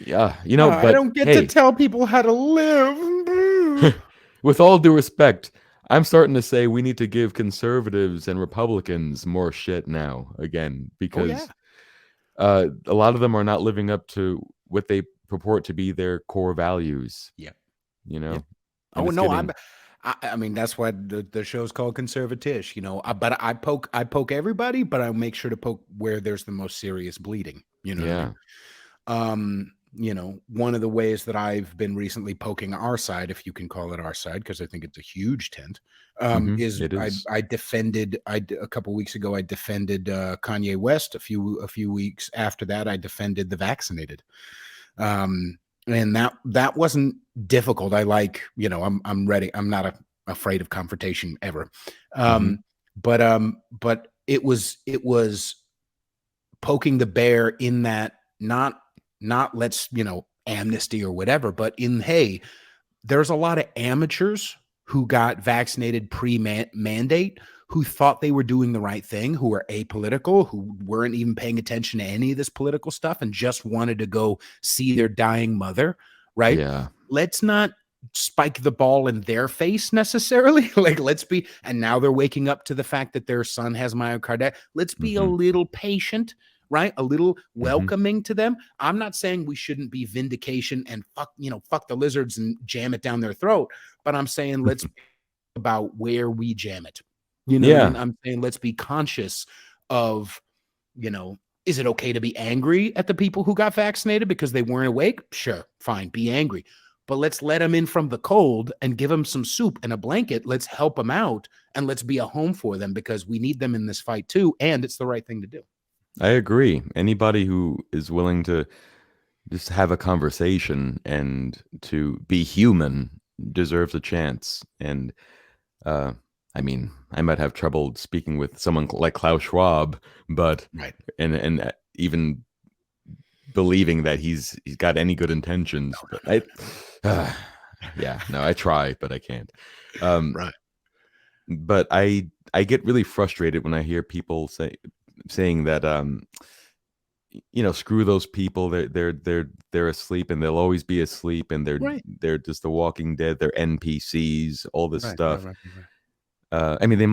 Yeah, I but don't get to hey, tell people how to live. with all due respect, I'm starting to say we need to give conservatives and Republicans more shit now again, Oh, yeah. because a lot of them are not living up to what they purport to be their core values. Yep. You know, Yep. and Oh, it's no, getting. I mean, that's why the show's called CONSERVATISH, but I poke everybody, but I make sure to poke where there's the most serious bleeding. You know what I Yeah. mean? One of the ways that I've been recently poking our side, if you can call it our side, because I think it's a huge tent, is It is. I defended a couple weeks ago, I defended Kanye West. A few weeks after that, I defended the vaccinated. And that wasn't difficult. I'm ready. I'm not afraid of confrontation ever. Mhm. But it was poking the bear in that, not let's, amnesty or whatever, but in, hey, there's a lot of amateurs who got vaccinated pre-mandate, who thought they were doing the right thing, who were apolitical, who weren't even paying attention to any of this political stuff and just wanted to go see their dying mother, right? Yeah. Let's not spike the ball in their face necessarily. Like, and now they're waking up to the fact that their son has myocarditis. Let's be a Mhm. little patient, right? A little Mhm. welcoming to them. I'm not saying we shouldn't be vindication and fuck the lizards and jam it down their throat, but I'm saying let's about where we jam it. You know what I Yeah. mean? I'm saying let's be conscious of, you know, is it okay to be angry at the people who got vaccinated because they weren't awake? Sure, fine, be angry. But let's let them in from the cold and give them some soup and a blanket. Let's help them out and let's be a home for them, because we need them in this fight too. And it's the right thing to do. I agree. Anybody who is willing to just have a conversation and to be human deserves a chance. And uh, I mean, I might have trouble speaking with someone like Klaus Schwab, but Right. and even believing that he's got any good intentions. No, But no, no, no. Yeah, no, I try, but I can't. Um, Right. but I get really frustrated when I hear people saying that screw those people, they're asleep and they'll always be asleep, and Right. they're just the Walking Dead, they're NPCs, all this Right. stuff. Right. I mean, they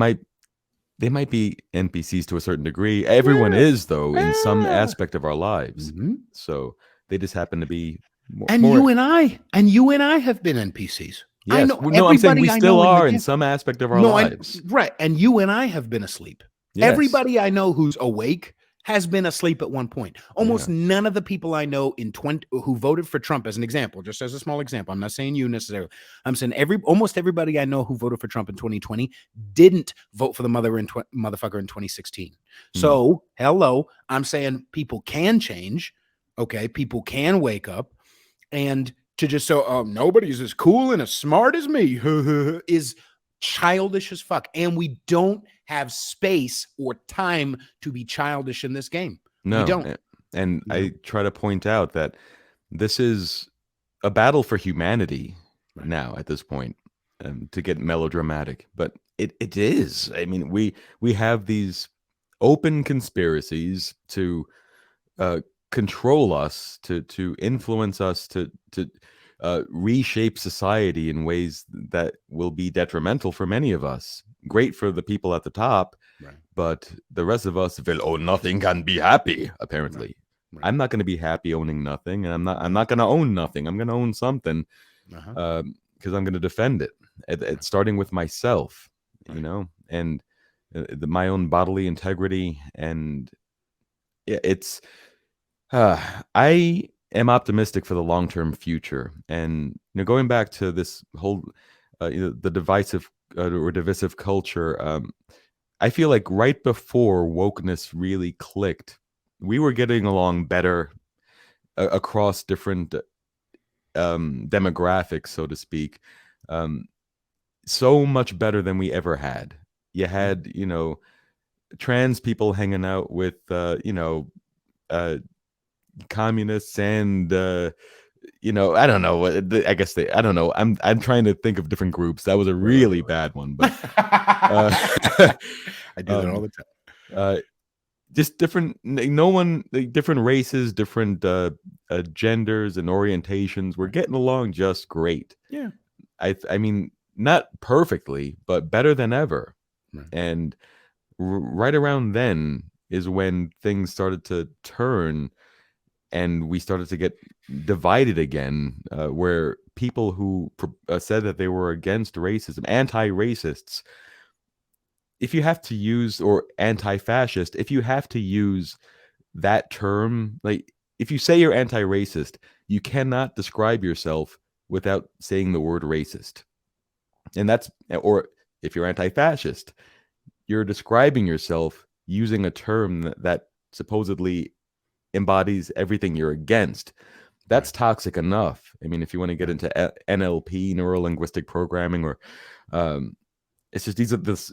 might be NPCs to a certain degree. Everyone Yeah. is, though, in some Yeah. aspect of our lives. Mhm. So they just happen to be And more. you and I have been NPCs. I Yes, know no, I'm saying we everybody I still know in the are in game. some aspect of our No, lives. right. And you and I have been asleep. Yes. Everybody I know who's awake has been asleep at one point. Yeah. Almost none of the people I know in 20 who voted for Trump, as an example, just as a small example. I'm not saying you necessarily. I'm saying almost everybody I know who voted for Trump in 2020 didn't vote for the motherfucker in 2016. Hmm. So, hello, I'm saying people can change. Okay, people can wake up, and to just nobody's as cool and as smart as me is childish as fuck. And we don't have space or time to be childish in this game. We No. don't. And You know? I try to point out that this is a battle for humanity Right. now at this point, to get melodramatic, but it is. I mean, we have these open conspiracies to control us, to influence us, to reshape society in ways that will be detrimental for many of us. Great for the people at the top, Right. but the rest of us will own nothing and be happy. Right. Apparently, Right. I'm not going to be happy owning nothing, and I'm not going to own nothing. I'm going to own something, Uh-huh. because I'm going to defend it. Right. Starting with myself, Right. and my own bodily integrity, and it's. I am optimistic for the long-term future, and going back to this whole, the divisive or divisive culture. I feel like right before wokeness really clicked, we were getting along better across different demographics, so to speak. Um, so much better than we ever had. You Yeah. had, trans people hanging out with, uh, communists and, I don't know. I guess I don't know. I'm trying to think of different groups. That was a really Right. bad one, but uh, I do that all um, the time. uh, just different, no one, like, different races, different genders and orientations. We're Right. getting along just great. Yeah. I mean, not perfectly, but better than ever. Right. And right around then is when things started to turn, and we started to get divided again, where people who said that they were against racism, anti-racists, if you have to use, or anti-fascist, if you have to use that term, like, if you say you're anti-racist, you cannot describe yourself without saying the word racist. And or if you're anti-fascist, you're describing yourself using a term that supposedly embodies everything you're against. That's Right. toxic enough. I mean, if you want to get Right. into NLP, neuro linguistic programming, or um, it's just these are this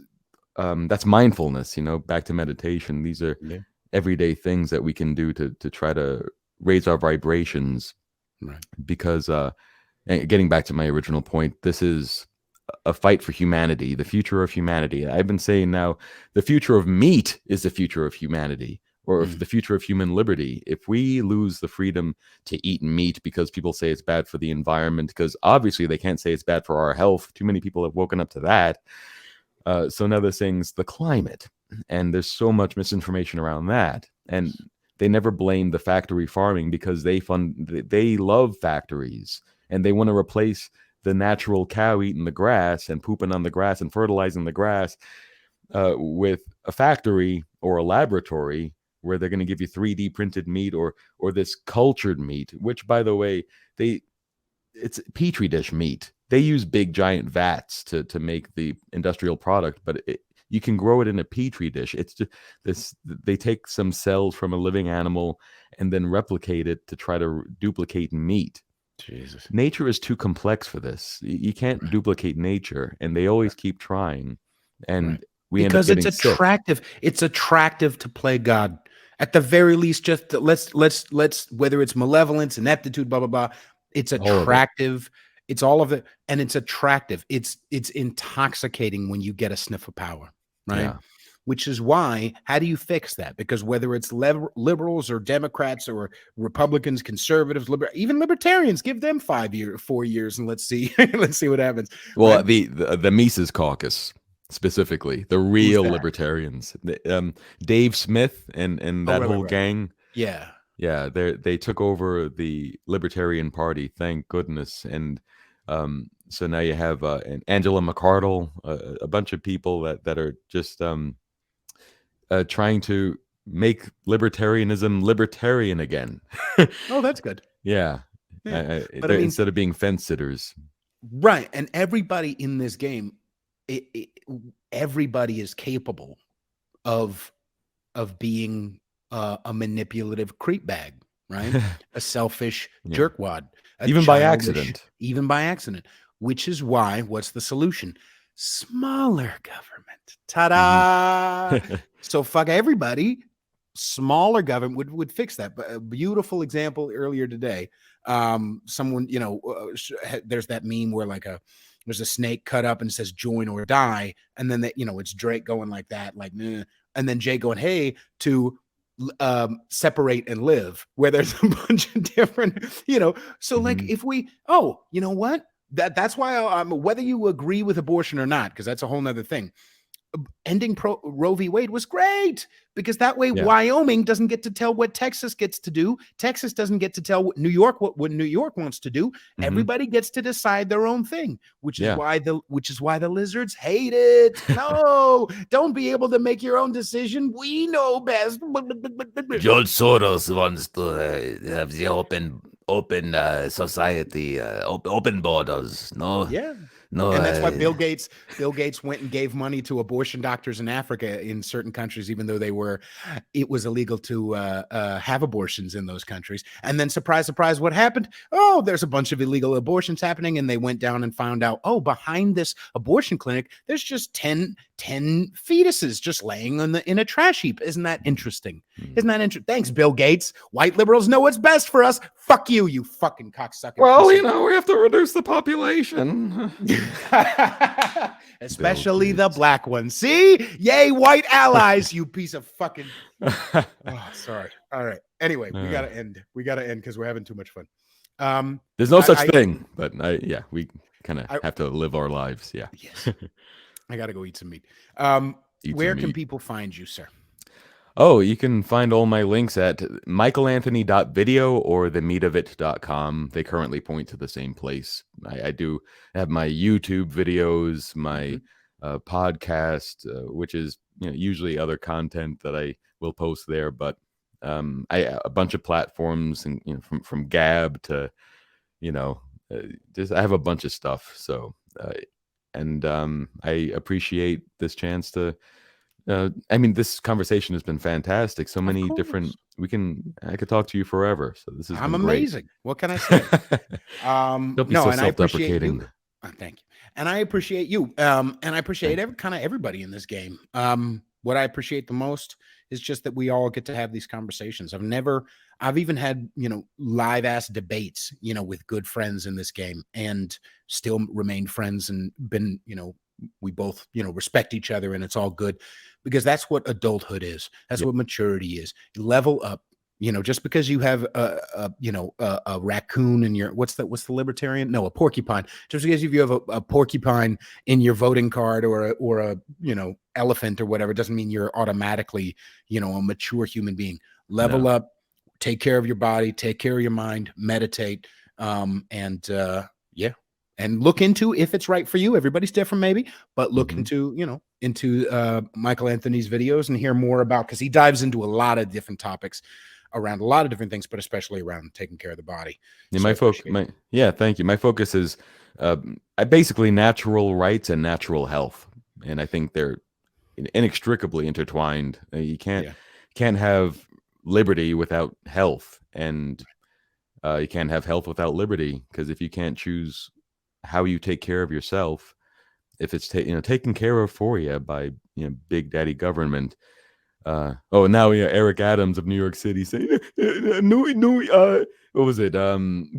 that's mindfulness. Back to meditation. These are Yeah. everyday things that we can do to try to raise our vibrations. Right. Because getting back to my original point, this is a fight for humanity, the future of humanity. I've been saying now, the future of meat is the future of humanity, or Mm. the future of human liberty. If we lose the freedom to eat meat because people say it's bad for the environment, because obviously they can't say it's bad for our health. Too many people have woken up to that. So now they're saying it's the climate, and there's so much misinformation around that. And they never blame the factory farming, because they love factories, and they want to replace the natural cow eating the grass and pooping on the grass and fertilizing the grass, with a factory or a laboratory where they're going to give you 3D printed meat, or this cultured meat, which, by the way, it's petri dish meat. They use big giant vats to make the industrial product, but you can grow it in a petri dish. It's just this. They take some cells from a living animal and then replicate it to try to duplicate meat. Jesus. Nature is too complex for this. You can't Right. duplicate nature, and they always keep trying, Right. and we end up Because it's getting sick. attractive. It's attractive to play God. At the very least, let's whether it's malevolence, ineptitude, blah blah blah. It's All of it. attractive. It's all of it, and it's attractive. It's intoxicating when you get a sniff of power, right? Yeah. Which is why, how do you fix that? Because whether it's liberals or Democrats or Republicans, conservatives, even libertarians, give them 4 years, and let's see, let's see what happens. Well, Right? the Mises Caucus specifically, the Who's real that? libertarians, Dave Smith and Oh, that right, right, whole right. gang. Yeah. Yeah, they took over the Libertarian Party, thank goodness. And so now you have Angela McArdle, a bunch of people that are just trying to make libertarianism libertarian again. Oh, that's good. Yeah, Yeah. But I mean, instead of being fence sitters. right. And everybody in this game, everybody is capable of being a manipulative creep bag, right? A selfish Yeah, jerkwad, a even by childish, accident. even by accident. Which is why, what's the solution? Smaller government. Ta-da! Mhm. So fuck everybody. Smaller government would fix that. But a beautiful example earlier today. Someone, there's that meme where there's a snake cut up and it says join or die, and then it's Drake going like that, like, nah. And then Jay going, hey, to separate and live, where there's a bunch of different, so like Mhm. if we, you know what? That's why whether you agree with abortion or not, because that's a whole nother thing. Ending Roe v. Wade was great because that way Yeah. Wyoming doesn't get to tell what Texas gets to do. Texas doesn't get to tell what New York wants to do. Mhm. Everybody gets to decide their own thing, which is Yeah. why the lizards hate it. No, don't be able to make your own decision. We know best. George Soros wants to have the open society, open borders. No, Yeah. no. And that's why Bill Gates went and gave money to abortion doctors in Africa in certain countries, even though it was illegal to have abortions in those countries. And then surprise, surprise, what happened? Oh, there's a bunch of illegal abortions happening. And they went down and found out, oh, behind this abortion clinic, there's just 10 fetuses just laying in a trash heap. Isn't that interesting? Isn't that interesting? Thanks, Bill Gates. White liberals know what's best for us. Fuck you, you fucking cocksucker. Well, we have to reduce the population. Especially the black ones. See? Yay, white allies, you piece of fucking. Oh, sorry. All right. Anyway, we gotta end. We gotta end because we're having too much fun. There's no such thing, but we kind of have to live our lives. Yeah. Yes. I gotta go eat some meat. Eat Where some can meat. people find you, sir? Oh, you can find all my links at michaelanthony.video or themeatofit.com. They currently point to the same place. I do have my YouTube videos, my podcast, which is usually other content that I will post there. But a bunch of platforms, and from Gab to just I have a bunch of stuff. So and I appreciate this chance to. This conversation has been fantastic. So many different. I could talk to you forever. So this has been amazing. Great. What can I say? Don't be so self-deprecating. Thank you, and I appreciate you. And I appreciate everybody in this game. What I appreciate the most is just that we all get to have these conversations. I've even had live ass debates with good friends in this game, and still remained friends and been we both respect each other, and it's all good because that's what adulthood is. That's what maturity is. You level up. Just because you have a raccoon in your what's the libertarian? No, a porcupine. Just because you have a porcupine in your voting card or a elephant or whatever doesn't mean you're automatically a mature human being. Level up, take care of your body, take care of your mind, meditate, and look into if it's right for you. Everybody's different, maybe, but look into Michael Anthony's videos and hear more about, because he dives into a lot of different topics around a lot of different things, but especially around taking care of the body. Yeah, thank you. My focus is basically natural rights and natural health, and I think they're inextricably intertwined. You can't have liberty without health, and you can't have health without liberty, because if you can't choose how you take care of yourself, if it's taken care of for you by big daddy government, Now we have Eric Adams of New York City saying, what was it?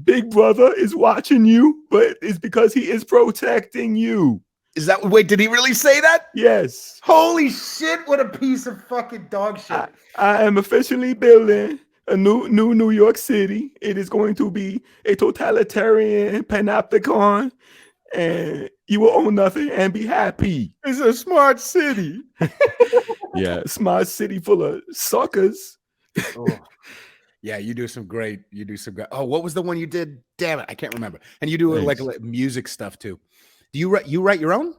Big Brother is watching you, but it's because he is protecting you. Is that, wait, did he really say that? Yes. Holy shit, what a piece of fucking dog shit. I am officially building a new New York City. It is going to be a totalitarian panopticon, and you will own nothing and be happy. It's a smart city. Yeah, smart city full of suckers. Oh. Yeah, you do some great. Oh, what was the one you did? Damn it, I can't remember. And you do like music stuff too. Do you write your own?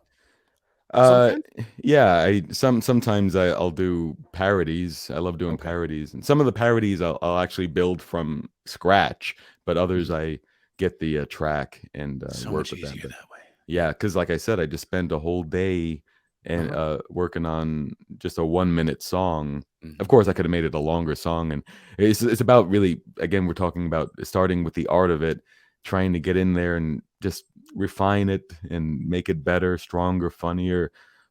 Yeah, sometimes I'll do parodies. I love doing parodies, and some of the parodies I'll actually build from scratch, but others I get the track and so work much with them. easier that way. Yeah, because like I said, I just spend a whole day and working on just a 1-minute song. Of course, I could have made it a longer song, and it's about really, again, we're talking about starting with the art of it, trying to get in there and just refine it and make it better, stronger, funnier,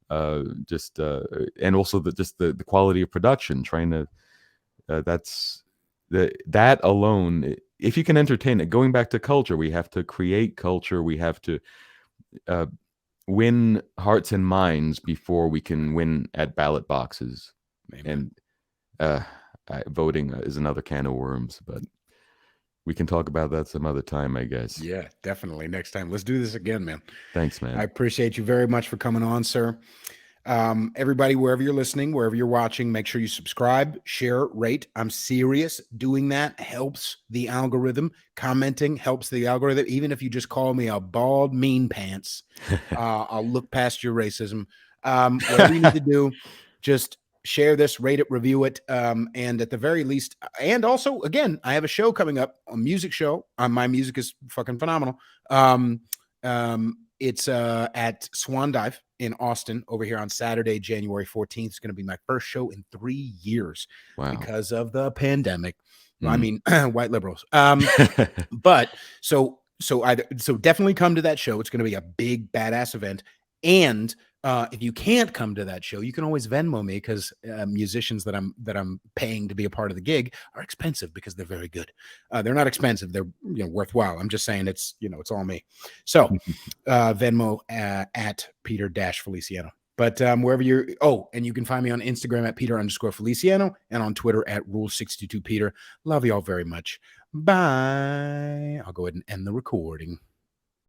and also the quality of production. Trying to that alone, if you can entertain it. Going back to culture, we have to create culture. We have to win hearts and minds before we can win at ballot boxes. Amen. And voting is another can of worms, but we can talk about that some other time, I guess. Yeah, definitely. Next time. Let's do this again, man. Thanks, man. I appreciate you very much for coming on, sir. Everybody, wherever you're listening, wherever you're watching, make sure you subscribe, share, rate. I'm serious. Doing that helps the algorithm. Commenting helps the algorithm. Even if you just call me a bald mean pants, I'll look past your racism. Whatever you need to do, just share this, rate it, review it. And at the very least, and also, again, I have a show coming up, a music show. My music is fucking phenomenal. It's at Swan Dive in Austin over here on Saturday, January 14th. It's going to be my first show in 3 years because of the pandemic. I mean, white liberals. But so definitely come to that show. It's going to be a big badass event. And if you can't come to that show, you can always Venmo me, because musicians that I'm paying to be a part of the gig are expensive because they're very good. They're not expensive; they're worthwhile. I'm just saying it's it's all me. So Venmo at Peter-Feliciano. But wherever you're, and you can find me on Instagram at Peter_Feliciano and on Twitter at Rule62Peter. Love y'all very much. Bye. I'll go ahead and end the recording.